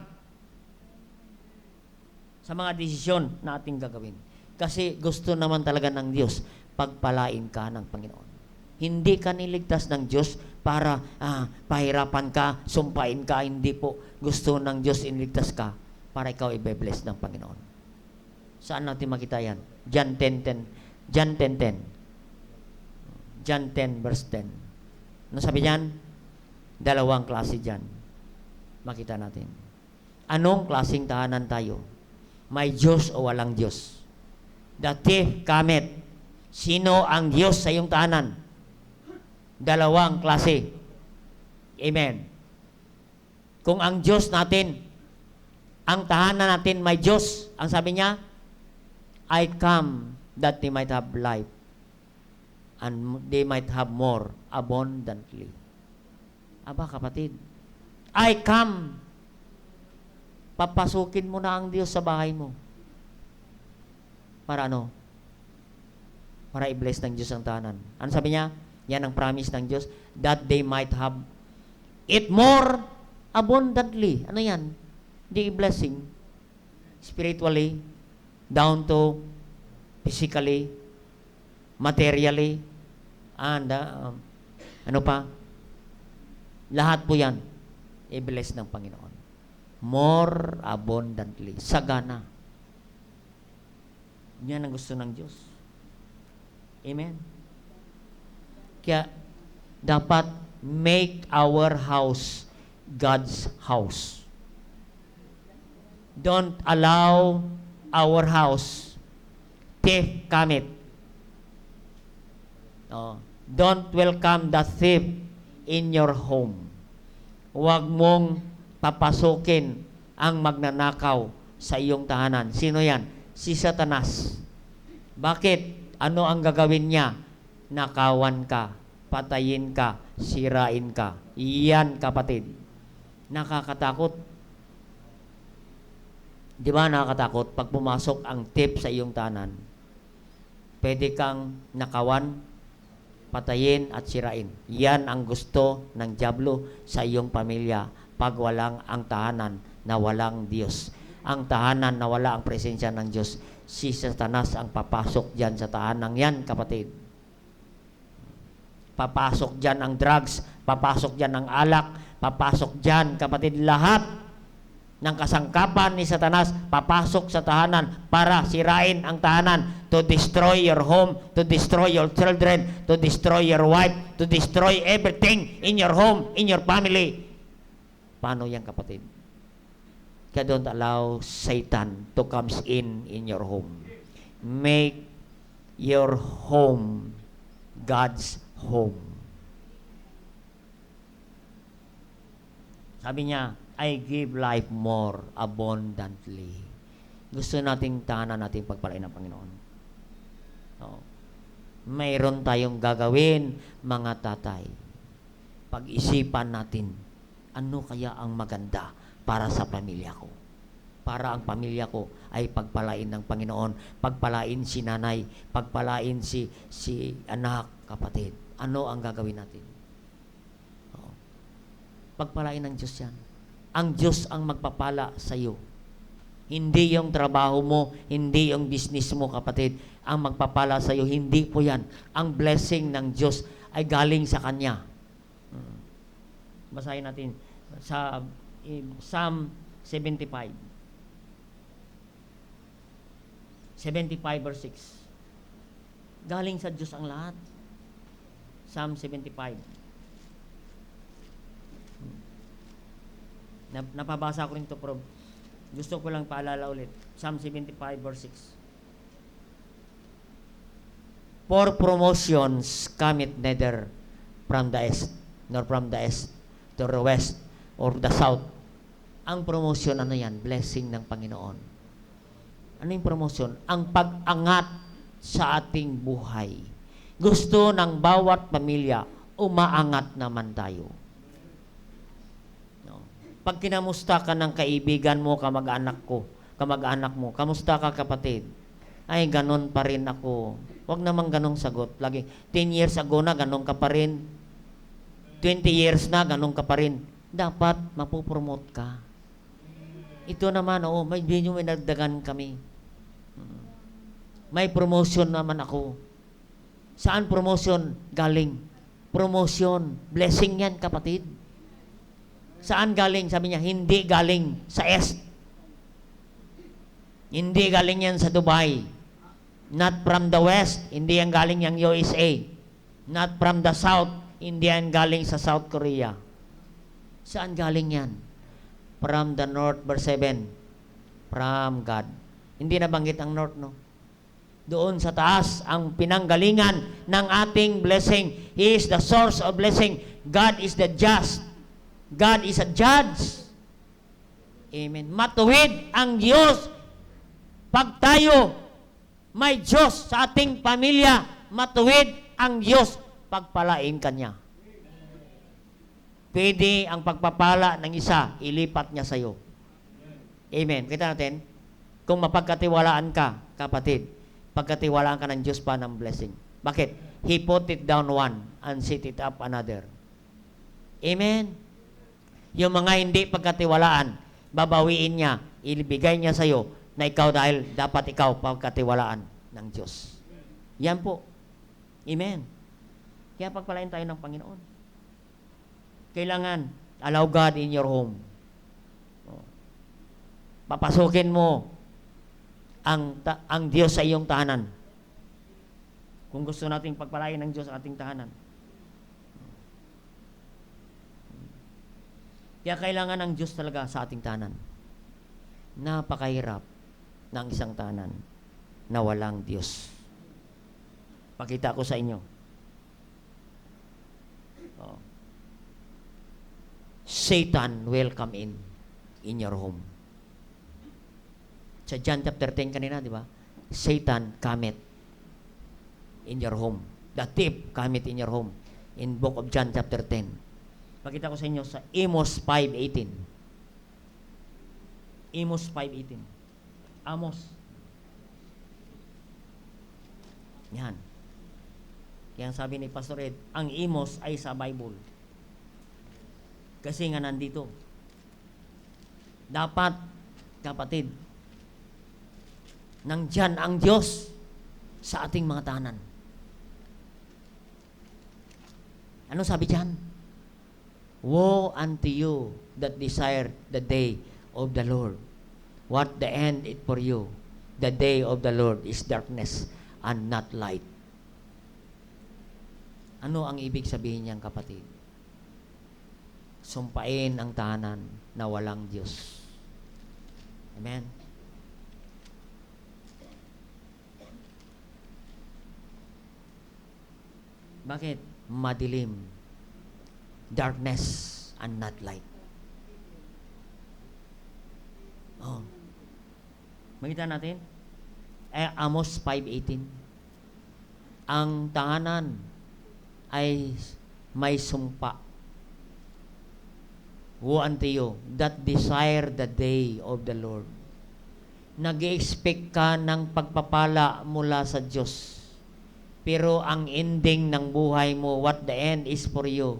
sa mga desisyon na ating gagawin. Kasi gusto naman talaga ng Diyos pagpalain ka ng Panginoon. Hindi ka niligtas ng Diyos para pahirapan ka, sumpain ka. Hindi po. Gusto ng Diyos iniligtas ka para ikaw i-bless ng Panginoon. Saan natin makita yan? John 10:10. John 10:10. John 10 verse 10. Ano sabi niyan? Dalawang klase dyan. Makita natin. Anong klaseng tahanan tayo? May Diyos o walang Diyos? The thief cometh. Sino ang Diyos sa iyong tahanan? Dalawang klase. Amen. Kung ang Diyos natin, ang tahanan natin may Diyos, ang sabi niya, I come that they might have life and they might have more abundantly. Aba kapatid, I come. Papasukin mo na ang Diyos sa bahay mo. Para ano? Para i-bless ng Diyos ang tahanan. Ano sabi niya? Yan ang promise ng Diyos. That they might have it more abundantly. Ano yan? The blessing. Spiritually, down to physically, materially, and ano pa? Lahat po yan, i-bless ng Panginoon. More abundantly. Sagana. Yan ang gusto ng Diyos. Amen. Kaya, dapat make our house God's house. Don't allow our house thief cometh. Don't welcome the thief in your home. Huwag mong papasukin ang magnanakaw sa iyong tahanan. Sino yan? Si Satanas. Bakit? Ano ang gagawin niya? Nakawan ka, patayin ka, sirain ka. Iyan, kapatid. Nakakatakot. Di ba nakakatakot? Pag pumasok ang tip sa iyong tahanan, pwede kang nakawan, patayin at sirain. Yan ang gusto ng dyablo sa iyong pamilya pag walang ang tahanan na walang Diyos. Ang tahanan na wala ang presensya ng Diyos, si Satanas ang papasok dyan sa tahanan yan, kapatid. Papasok dyan ang drugs, papasok dyan ang alak, papasok dyan, kapatid, lahat ng kasangkapan ni Satanas papasok sa tahanan para sirain ang tahanan, to destroy your home, to destroy your children, to destroy your wife, to destroy everything in your home, in your family. Paano yan, kapatid? Kaya don't allow Satan to comes in your home. Make your home God's home. Sabi niya, I give life more abundantly. Gusto nating tahanan nating pagpalain ng Panginoon. Oh. Mayroon tayong gagawin, mga tatay. Pag-isipan natin, ano kaya ang maganda para sa pamilya ko? Para ang pamilya ko ay pagpalain ng Panginoon, pagpalain si nanay, pagpalain si anak, kapatid. Ano ang gagawin natin? Oh. Pagpalain ng Diyos yan. Ang Diyos ang magpapala sa iyo. Hindi yung trabaho mo, hindi yung business mo, kapatid. Ang magpapala sa iyo, hindi po yan. Ang blessing ng Diyos ay galing sa Kanya. Basahin natin sa Psalm 75. 75 verse 6. Galing sa Diyos ang lahat. Psalm 75. Napabasa ko rin ito, pero gusto ko lang paalala ulit. Psalm 75 verse 6. For promotions cometh neither from the east, nor from the east, to the west, or the south. Ang promotion, ano yan? Blessing ng Panginoon. Ano yung promotion? Ang pag-angat sa ating buhay. Gusto ng bawat pamilya, umaangat naman tayo. Pag kinamusta ka ng kaibigan mo, kamag-anak mo, kamusta ka, kapatid? Ay, ganun pa rin ako. Huwag namang ganong sagot. Lagi, 10 years ago na, ganun ka pa rin. 20 years na, ganun ka pa rin. Dapat, mapupromote ka. Ito naman, may nagdagan kami. May promotion naman ako. Saan promotion? Galing. Promotion. Blessing yan, kapatid. Saan galing? Sabi niya, hindi galing sa East. Hindi galing yan sa Dubai. Not from the West. Hindi yan galing yung USA. Not from the South. Hindi yan galing sa South Korea. Saan galing yan? From the North, verse 7. From God. Hindi nabanggit ang North, no? Doon sa taas, ang pinanggalingan ng ating blessing. He is the source of blessing. God is the just. God is a judge. Amen. Matuwid ang Diyos. Pag tayo may Diyos sa ating pamilya, matuwid ang Diyos. Pagpalain Kanya. Pwede ang pagpapala ng isa, ilipat niya sa iyo. Amen. Kita natin, kung mapagkatiwalaan ka, kapatid, pagkatiwalaan ka ng Diyos pa ng blessing. Bakit? He put it down one and set it up another. Amen. Yung mga hindi pagkatiwalaan, babawiin niya, ibigay niya sa iyo na ikaw dahil dapat ikaw pagkatiwalaan ng Diyos. Yan po. Amen. Kaya pagpalain tayo ng Panginoon. Kailangan, allow God in your home. Papasukin mo ang Diyos sa iyong tahanan. Kung gusto nating pagpalain ng Diyos sa ating tahanan. Kaya kailangan ng Diyos talaga sa ating tahanan. Napakahirap ng isang tahanan na walang Diyos. Pakita ko sa inyo. Satan will come in your home. Sa John chapter 10 kanina, di ba? Satan cometh in your home. The thief cometh in your home. In book of John chapter 10. Pakita ko sa inyo sa Amos 5:18. Amos 5:18. Amos. Yan. Kaya sabi ni Pastor Ed, ang Amos ay sa Bible. Kasi nga nandito. Dapat, kapatid, nandyan ang Diyos sa ating mga tahanan. Ano sabi dyan? Woe unto you that desire the day of the Lord. What the end is for you? The day of the Lord is darkness and not light. Ano ang ibig sabihin niyang, kapatid? Sumpain ang tahanan na walang Diyos. Amen? Bakit? Madilim. Darkness and not light. Oh. Makita natin? Amos 5:18. Ang tahanan ay may sumpa. Woe unto you that desire the day of the Lord. Nag-i-expect ka ng pagpapala mula sa Diyos. Pero ang ending ng buhay mo, what the end is for you?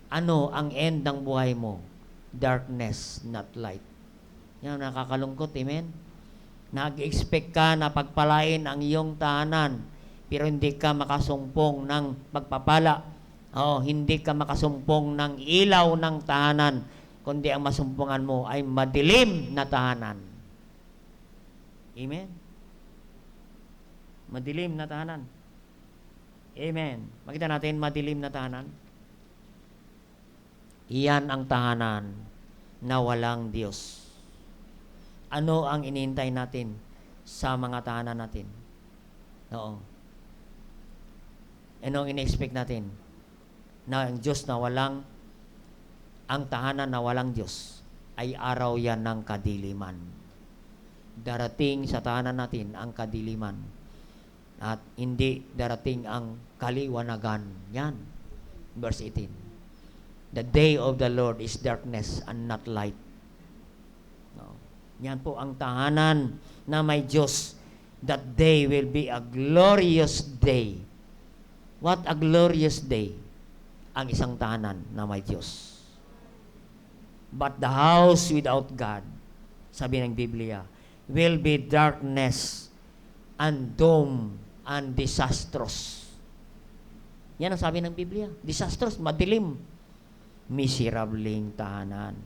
Ano ang end ng buhay mo? Darkness, not light. Yan, nakakalungkot, amen? Nag-expect ka na pagpalain ang iyong tahanan, pero hindi ka makasumpong ng pagpapala. Hindi ka makasumpong ng ilaw ng tahanan, kundi ang masumpungan mo ay madilim na tahanan. Amen? Madilim na tahanan. Amen. Makita natin, madilim na tahanan. Iyan ang tahanan na walang Diyos. Ano ang inihintay natin sa mga tahanan natin? Oo. Ano ang in-expect natin? Na ang Diyos na walang, ang tahanan na walang Diyos ay araw yan ng kadiliman. Darating sa tahanan natin ang kadiliman. At hindi darating ang kaliwanagan. Yan. Verse 18. The day of the Lord is darkness and not light. No. Yan po ang tahanan na may Diyos. That day will be a glorious day. What a glorious day. Ang isang tahanan na may Diyos. But the house without God, sabi ng Biblia, will be darkness and doom and disastrous. Yan ang sabi ng Biblia. Disastrous, madilim. Miserableng tahanan.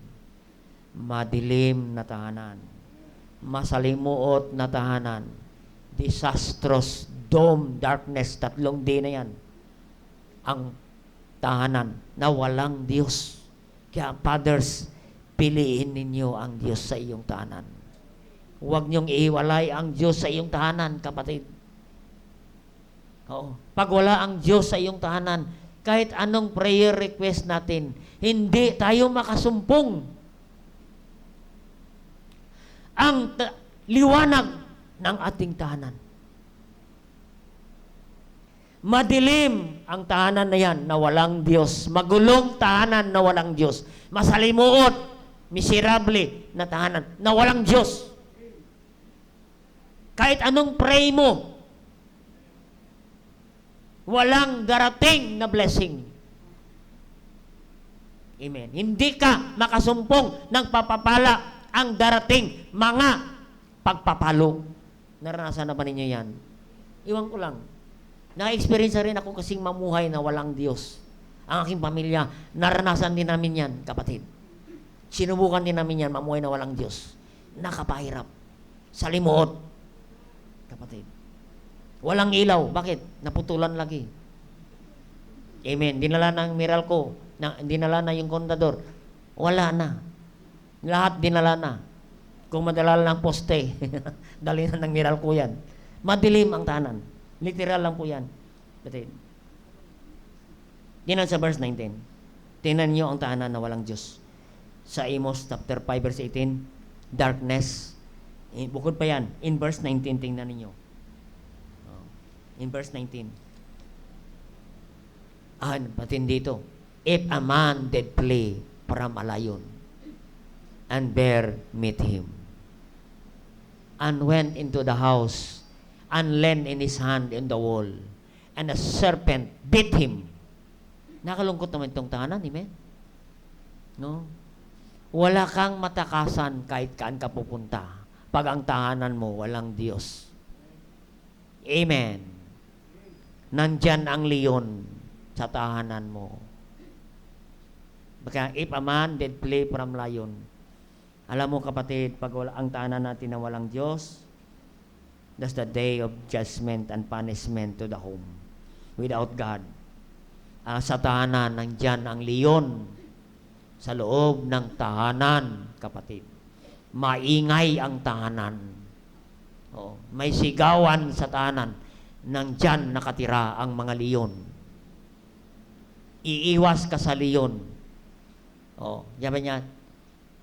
Madilim na tahanan. Masalimuot na tahanan. Disastrous, doom, darkness, 3 day na yan. Ang tahanan na walang Diyos. Kaya, fathers, piliin ninyo ang Diyos sa iyong tahanan. Huwag niyong ihiwalay ang Diyos sa iyong tahanan, kapatid. Oo. Pag wala ang Diyos sa iyong tahanan, kahit anong prayer request natin, hindi tayo makasumpong. Ang liwanag ng ating tahanan. Madilim ang tahanan na yan na walang Diyos. Magulong tahanan na walang Diyos. Masalimuot, miserable na tahanan na walang Diyos. Kahit anong pray mo, walang darating na blessing. Amen. Hindi ka makasumpong ng papapala ang darating mga pagpapalo. Naranasan na ba ninyo yan? Iwan ko lang. Na-experience rin ako kasing mamuhay na walang Diyos. Ang aking pamilya, naranasan din namin yan, kapatid. Sinubukan din namin yan, mamuhay na walang Diyos. Nakapahirap. Salimuot. Kapatid. Walang ilaw. Bakit? Naputulan lagi. Amen. Dinala ng Meralco. Dinala na yung kontador. Wala na. Lahat dinala na. Kung madala ng poste, dali na ng Meralco yan. Madilim ang tahanan. Literal lang po yan. Kapatid. Tingnan sa verse 19. Tingnan nyo ang tahanan na walang Diyos. Sa Amos chapter 5 verse 18, darkness. Bukod pa yan. In verse 19, tingnan ninyo. In verse 19. Patin dito. If a man did flee from a lion, and bear meet him, and went into the house, and leaned in his hand in the wall, and a serpent bit him. Nakalungkot naman itong tahanan, amen? No? Wala kang matakasan kahit kaan ka pupunta pag ang tahanan mo walang Diyos. Amen. Nandyan ang leon sa tahanan mo. Baka if a man did flee from lion, Alam mo kapatid, pag wala, ang tahanan natin na walang Diyos, that's the day of judgment and punishment to the home. Without God. Sa tahanan, nandyan ang leon. Sa loob ng tahanan, kapatid. Maingay ang tahanan. May sigawan sa tahanan. Nandyan nakatira ang mga leon. Iiwas ka sa leon. Sabi niya,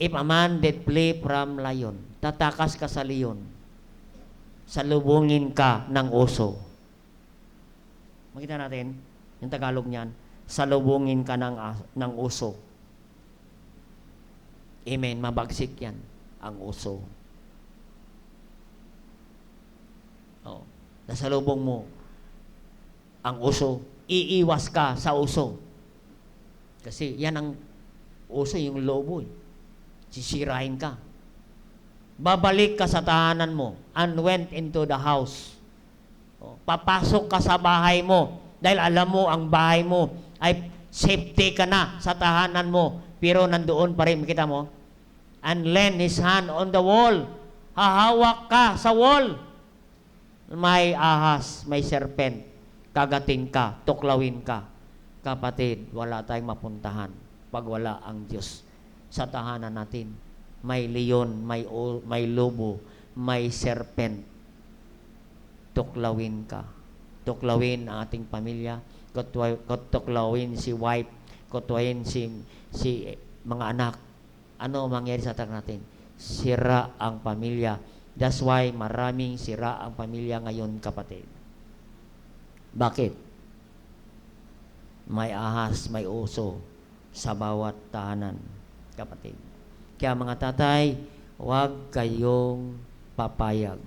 if a man did flee from lion, tatakas ka sa leon. Salubungin ka ng oso. Makita natin, yung Tagalog niyan, salubungin ka ng oso. Amen, mabagsik yan, ang oso. Nasalubong mo ang oso, iiwas ka sa oso. Kasi yan ang oso, yung lobo. Sisirain ka. Babalik ka sa tahanan mo and went into the house. Papasok ka sa bahay mo dahil alam mo ang bahay mo ay safety ka na sa tahanan mo. Pero nandoon pa rin, makita mo? And lend his hand on the wall. Hahawak ka sa wall. May ahas, may serpent. Kagatin ka, tuklawin ka. Kapatid, wala tayong mapuntahan pag wala ang Diyos sa tahanan natin. May leon, may lobo, may serpent. Tuklawin ka. Tuklawin ang ating pamilya. Tuklawin si wife. Tuklawin si mga anak. Ano mangyari sa tahanan natin? Sira ang pamilya. That's why maraming sira ang pamilya ngayon, kapatid. Bakit? May ahas, may oso sa bawat tahanan, kapatid. Kaya mga tatay, huwag kayong papayag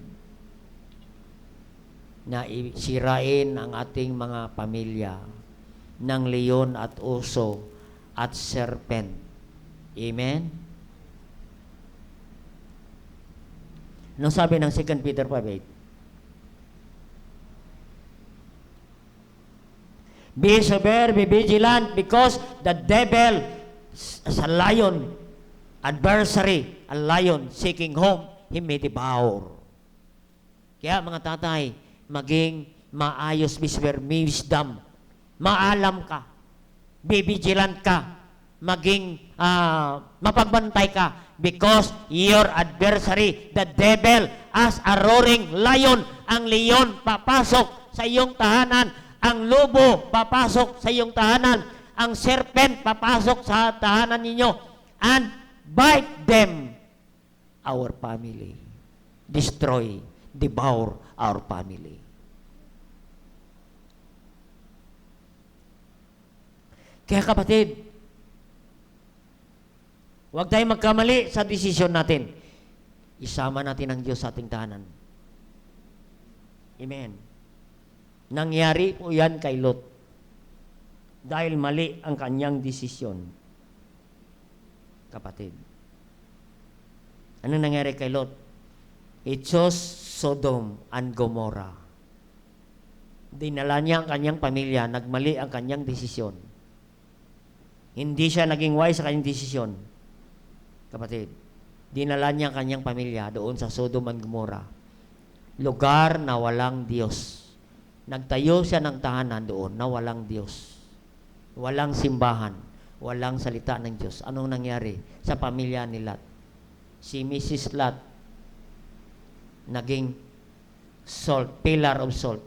na sirain ang ating mga pamilya ng leon at oso at serpent. Amen? Anong sabi ng 2 Peter 5:8? Be sober, be vigilant, because the devil is a lion, adversary, a lion seeking whom he may devour. Kaya mga tatay, maging maayos, may wisdom, maalam ka, be vigilant ka, maging mapagbantay ka, because your adversary, the devil, as a roaring lion, ang leon papasok sa iyong tahanan, ang lobo papasok sa iyong tahanan, ang serpent papasok sa tahanan ninyo, and bite them, our family, destroy, devour our family. Kaya kapatid, huwag tayong magkamali sa desisyon natin. Isama natin ang Diyos sa ating tahanan. Amen. Nangyari po yan kay Lot. Dahil mali ang kanyang desisyon. Kapatid. Anong nangyari kay Lot? He chose Sodom and Gomorrah. Dinala niya ang kanyang pamilya, nagmali ang kanyang desisyon. Hindi siya naging wise sa kanyang desisyon. Kapatid, dinala niya ang kanyang pamilya doon sa Sodom and Gomorrah. Lugar na walang Diyos. Nagtayo siya ng tahanan doon na walang Diyos. Walang simbahan. Walang salita ng Diyos. Anong nangyari sa pamilya ni Lot? Si Mrs. Lot, naging salt, pillar of salt.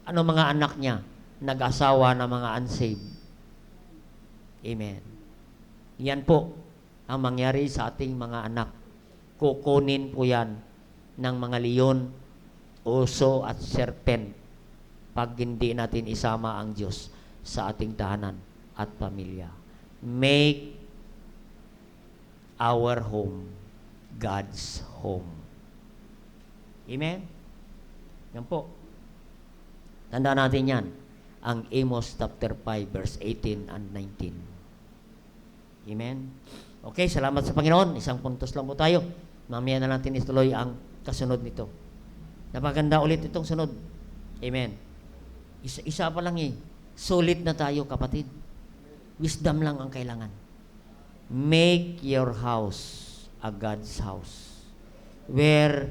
Ano mga anak niya? Nag-asawa ng mga unsaved. Amen. Yan po ang mangyari sa ating mga anak. Kukunin po yan ng mga leon, oso at serpent pag hindi natin isama ang Diyos sa ating tahanan at pamilya. Make our home God's home. Amen? Yan po. Tandaan natin yan. Ang Amos chapter 5 verse 18 and 19. Amen? Okay, salamat sa Panginoon. Isang puntos lang po tayo. Mamaya na natin ituloy ang kasunod nito. Napaganda ulit itong sunod. Amen. Isa pa lang eh. Sulit na tayo, kapatid. Wisdom lang ang kailangan. Make your house a God's house where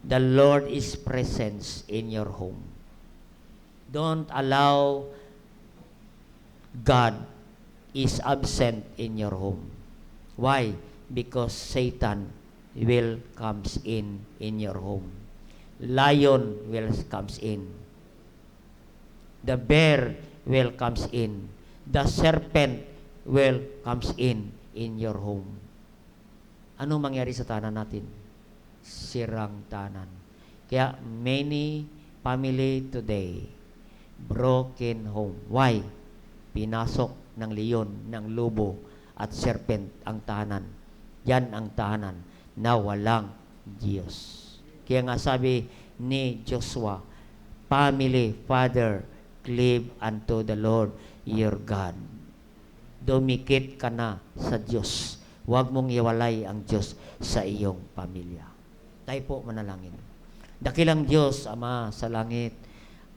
the Lord is present in your home. Don't allow God is absent in your home. Why? Because Satan will comes in your home. Lion will comes in. The bear will comes in. The serpent will comes in your home. Anong mangyari sa tanan natin? Sirang tanan. Kaya many family today broken home. Why? Pinasok ng leon, ng lobo at serpent ang tahanan. Yan ang tahanan na walang Diyos. Kaya nga sabi ni Joshua, family, father, cleave unto the Lord your God. Dumikit ka na sa Diyos. Huwag mong iwalay ang Diyos sa iyong pamilya. Tayo po manalangin. Dakilang Diyos, Ama sa langit,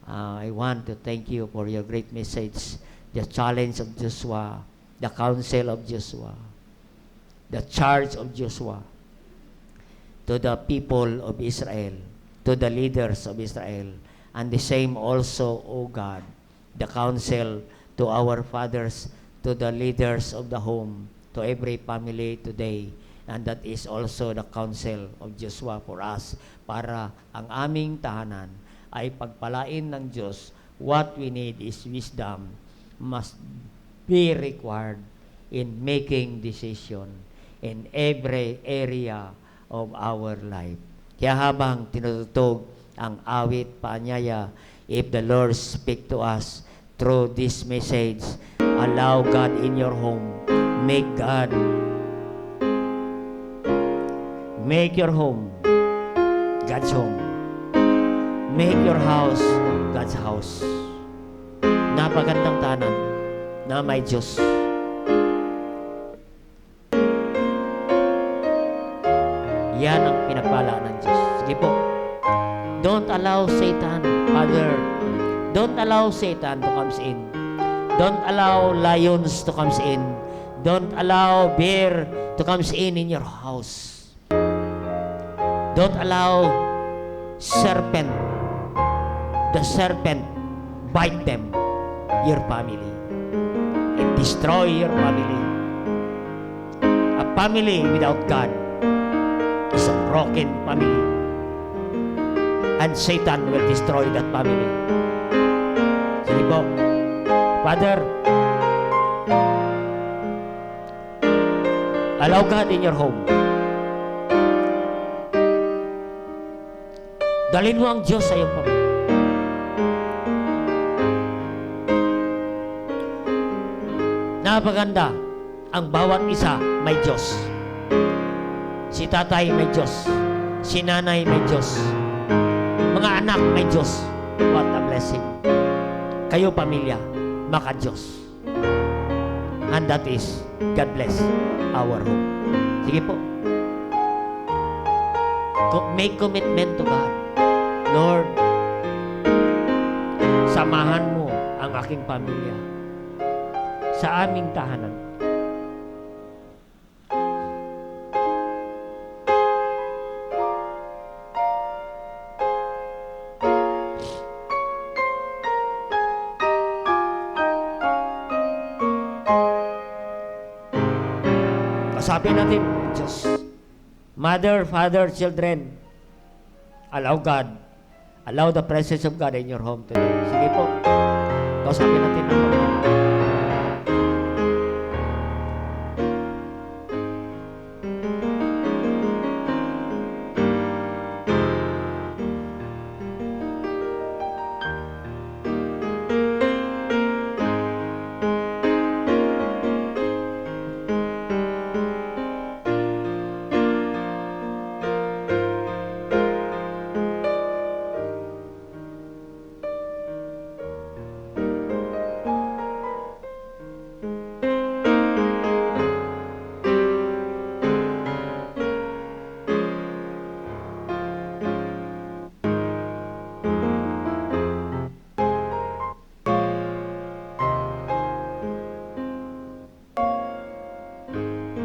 I want to thank you for your great message, the challenge of Joshua, the counsel of Joshua, the charge of Joshua to the people of Israel, to the leaders of Israel, and the same also, O God, the counsel to our fathers, to the leaders of the home, to every family today, and that is also the counsel of Joshua for us, para ang aming tahanan ay pagpalain ng Diyos. What we need is wisdom must be required in making decision in every area of our life. Kaya habang tinutugtog ang awit paanyaya, if the Lord speak to us through this message, allow God in your home. Make your home God's home. Make your house God's house. Napagandang tanan na may Diyos. Yan ang pinagpala ng Diyos. Sige po. Don't allow Satan, Father. Don't allow Satan to comes in. Don't allow lions to comes in. Don't allow bear to comes in your house. Don't allow serpent, the serpent bite them, your family. It destroy your family. A family without God is a broken family. And Satan will destroy that family. Sige po. Father, allow God in your home. Dalhin mo ang Diyos sa iyong pamilya. Napaganda, ang bawat isa may Diyos. Si tatay may Diyos. Si nanay may Diyos. Mga anak may Diyos. What a blessing. Kayo pamilya, maka-Diyos. And that is, God bless our home. Sige po. Make commitment to God. Lord, samahan mo ang aking pamilya sa aming tahanan. Kasapin natin, Diyos. Mother, father, children, allow God. Allow the presence of God in your home today. Sige po. Kausapin natin ang Panginoon.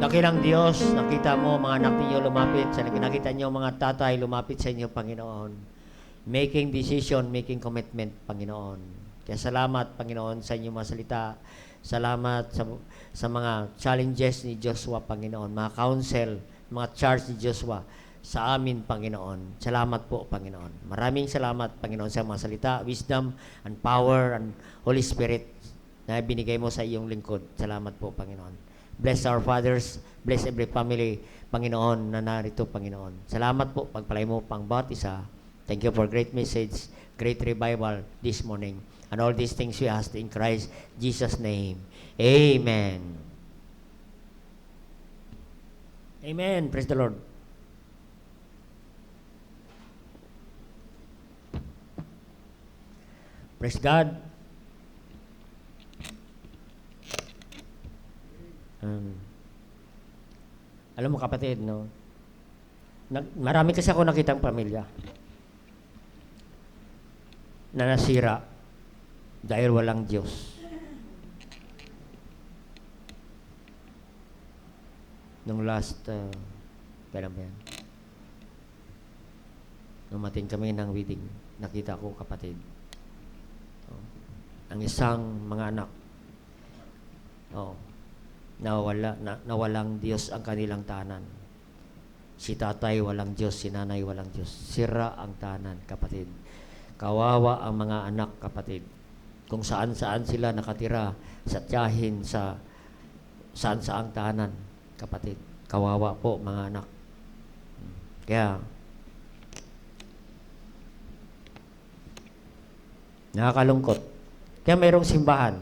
Dakilang Diyos, nakita mo mga anak ninyo lumapit, nakita niyo mga tatay lumapit sa inyo, Panginoon. Making decision, making commitment, Panginoon. Kaya salamat, Panginoon, sa inyong mga salita. Salamat sa mga challenges ni Joshua, Panginoon. Mga counsel, mga charge ni Joshua sa amin, Panginoon. Salamat po, Panginoon. Maraming salamat, Panginoon, sa mga salita, wisdom, and power, and Holy Spirit na binigay mo sa iyong lingkod. Salamat po, Panginoon. Bless our fathers, bless every family, Panginoon, na narito, Panginoon. Salamat po, pagpalay mo pang bawat isa. Thank you for great message, great revival this morning. And all these things we ask in Christ Jesus' name. Amen. Amen. Praise the Lord. Praise God. Alam mo kapatid, no? Marami kasi ako nakitang pamilya na nasira dahil walang Diyos. Nung last, kailan ba yan? Numating kami ng wedding, nakita ko kapatid. Ang isang mga anak, nawalang Diyos ang kanilang tahanan. Si tatay walang Diyos, si nanay walang Diyos. Sira ang tahanan, kapatid. Kawawa ang mga anak, kapatid. Kung saan-saan sila nakatira, sa tiyahin, sa saan-saang tahanan, kapatid. Kawawa po, mga anak. Kaya, nakakalungkot. Kaya mayroong simbahan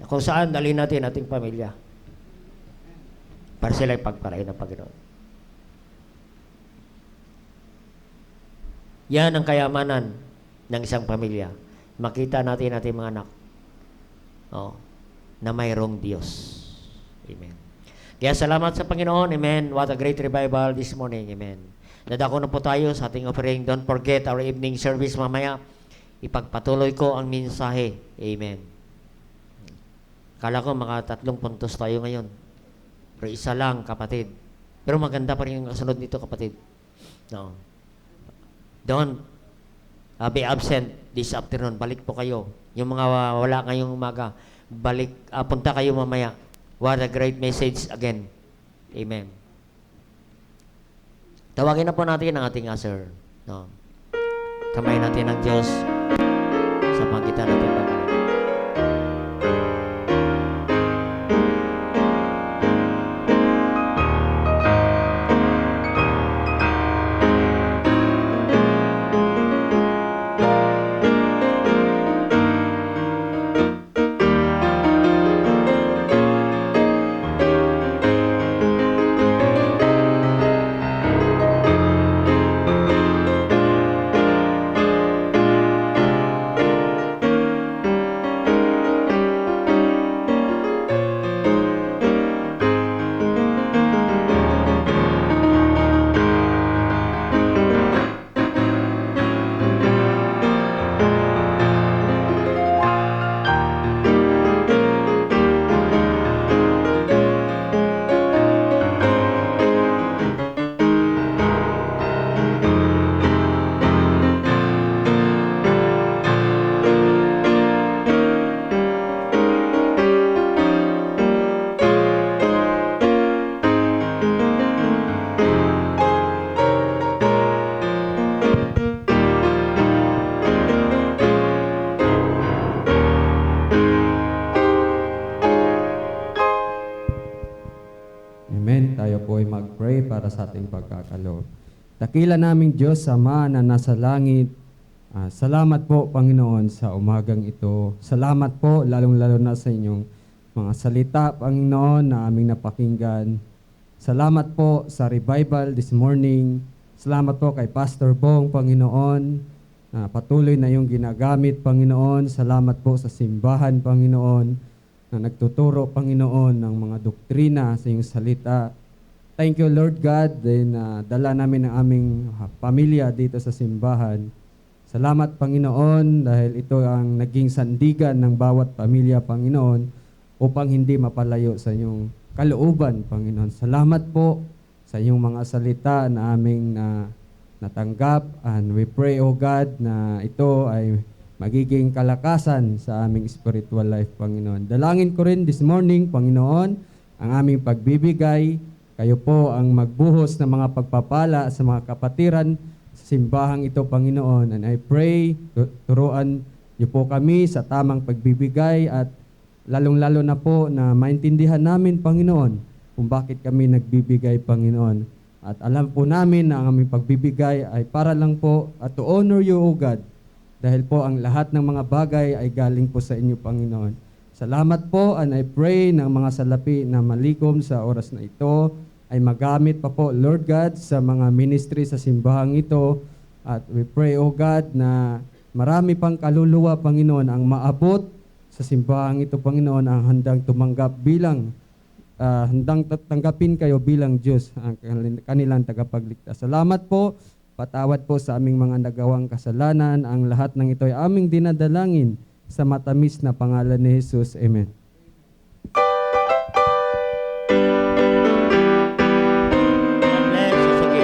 kung saan dalhin natin ating pamilya para sila ipagpalain ng Panginoon. Yan ang kayamanan ng isang pamilya. Makita natin ating mga anak na mayroong Diyos. Amen. Kaya salamat sa Panginoon. Amen. What a great revival this morning. Amen. Dadako na po tayo sa ating offering. Don't forget our evening service mamaya. Ipagpatuloy ko ang mensahe. Amen. Kala ko mga 3 puntos tayo ngayon. Pero isa lang, kapatid. Pero maganda pa rin yung kasunod nito, kapatid. No. Don't be absent this afternoon. Balik po kayo. Yung mga wala ngayong umaga, balik, punta kayo mamaya. What a great message again. Amen. Tawagin na po natin ang ating usher. No. Kamay natin ng Diyos sa pagitan natin bagay. Para sa ating pagkakaloob. Dakila naming Diyos, Ama na nasa langit, salamat po, Panginoon, sa umagang ito. Salamat po, lalong-lalo na sa inyong mga salita, Panginoon, na aming napakinggan. Salamat po sa revival this morning. Salamat po kay Pastor Bong, Panginoon, na patuloy na yung ginagamit, Panginoon. Salamat po sa simbahan, Panginoon, na nagtuturo, Panginoon, ng mga doktrina sa iyong salita. Thank you, Lord God, din dala namin ang aming pamilya dito sa simbahan. Salamat, Panginoon, dahil ito ang naging sandigan ng bawat pamilya, Panginoon, upang hindi mapalayo sa inyong kalooban, Panginoon. Salamat po sa inyong mga salita na aming natanggap, and we pray, O God, na ito ay magiging kalakasan sa aming spiritual life, Panginoon. Dalangin ko rin this morning, Panginoon, ang aming pagbibigay. Kayo po ang magbuhos ng mga pagpapala sa mga kapatiran sa simbahang ito, Panginoon. And I pray, turuan niyo po kami sa tamang pagbibigay at lalong-lalo na po na maintindihan namin, Panginoon, kung bakit kami nagbibigay, Panginoon. At alam po namin na ang aming pagbibigay ay para lang po at to honor you, O God. Dahil po ang lahat ng mga bagay ay galing po sa inyo, Panginoon. Salamat po, and I pray ng mga salapi na malikom sa oras na ito ay magamit pa po, Lord God, sa mga ministry sa simbahang ito. At we pray, O God, na marami pang kaluluwa, Panginoon, ang maabot sa simbahang ito, Panginoon, ang handang tumanggap bilang handang tanggapin kayo bilang Diyos, ang kanilang tagapagligtas. Salamat po, patawad po sa aming mga nagawang kasalanan. Ang lahat ng ito ay aming dinadalangin sa matamis na pangalan ni Jesus. Amen. God bless. Sige.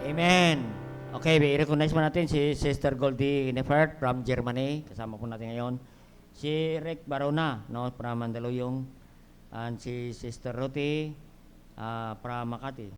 Amen. Okay, i-recognize mo natin si Sister Goldie Nefert from Germany. Kasama po natin ngayon. Si Rick Barona, no, from Mandaluyong. And si Sister Ruthie from Makati.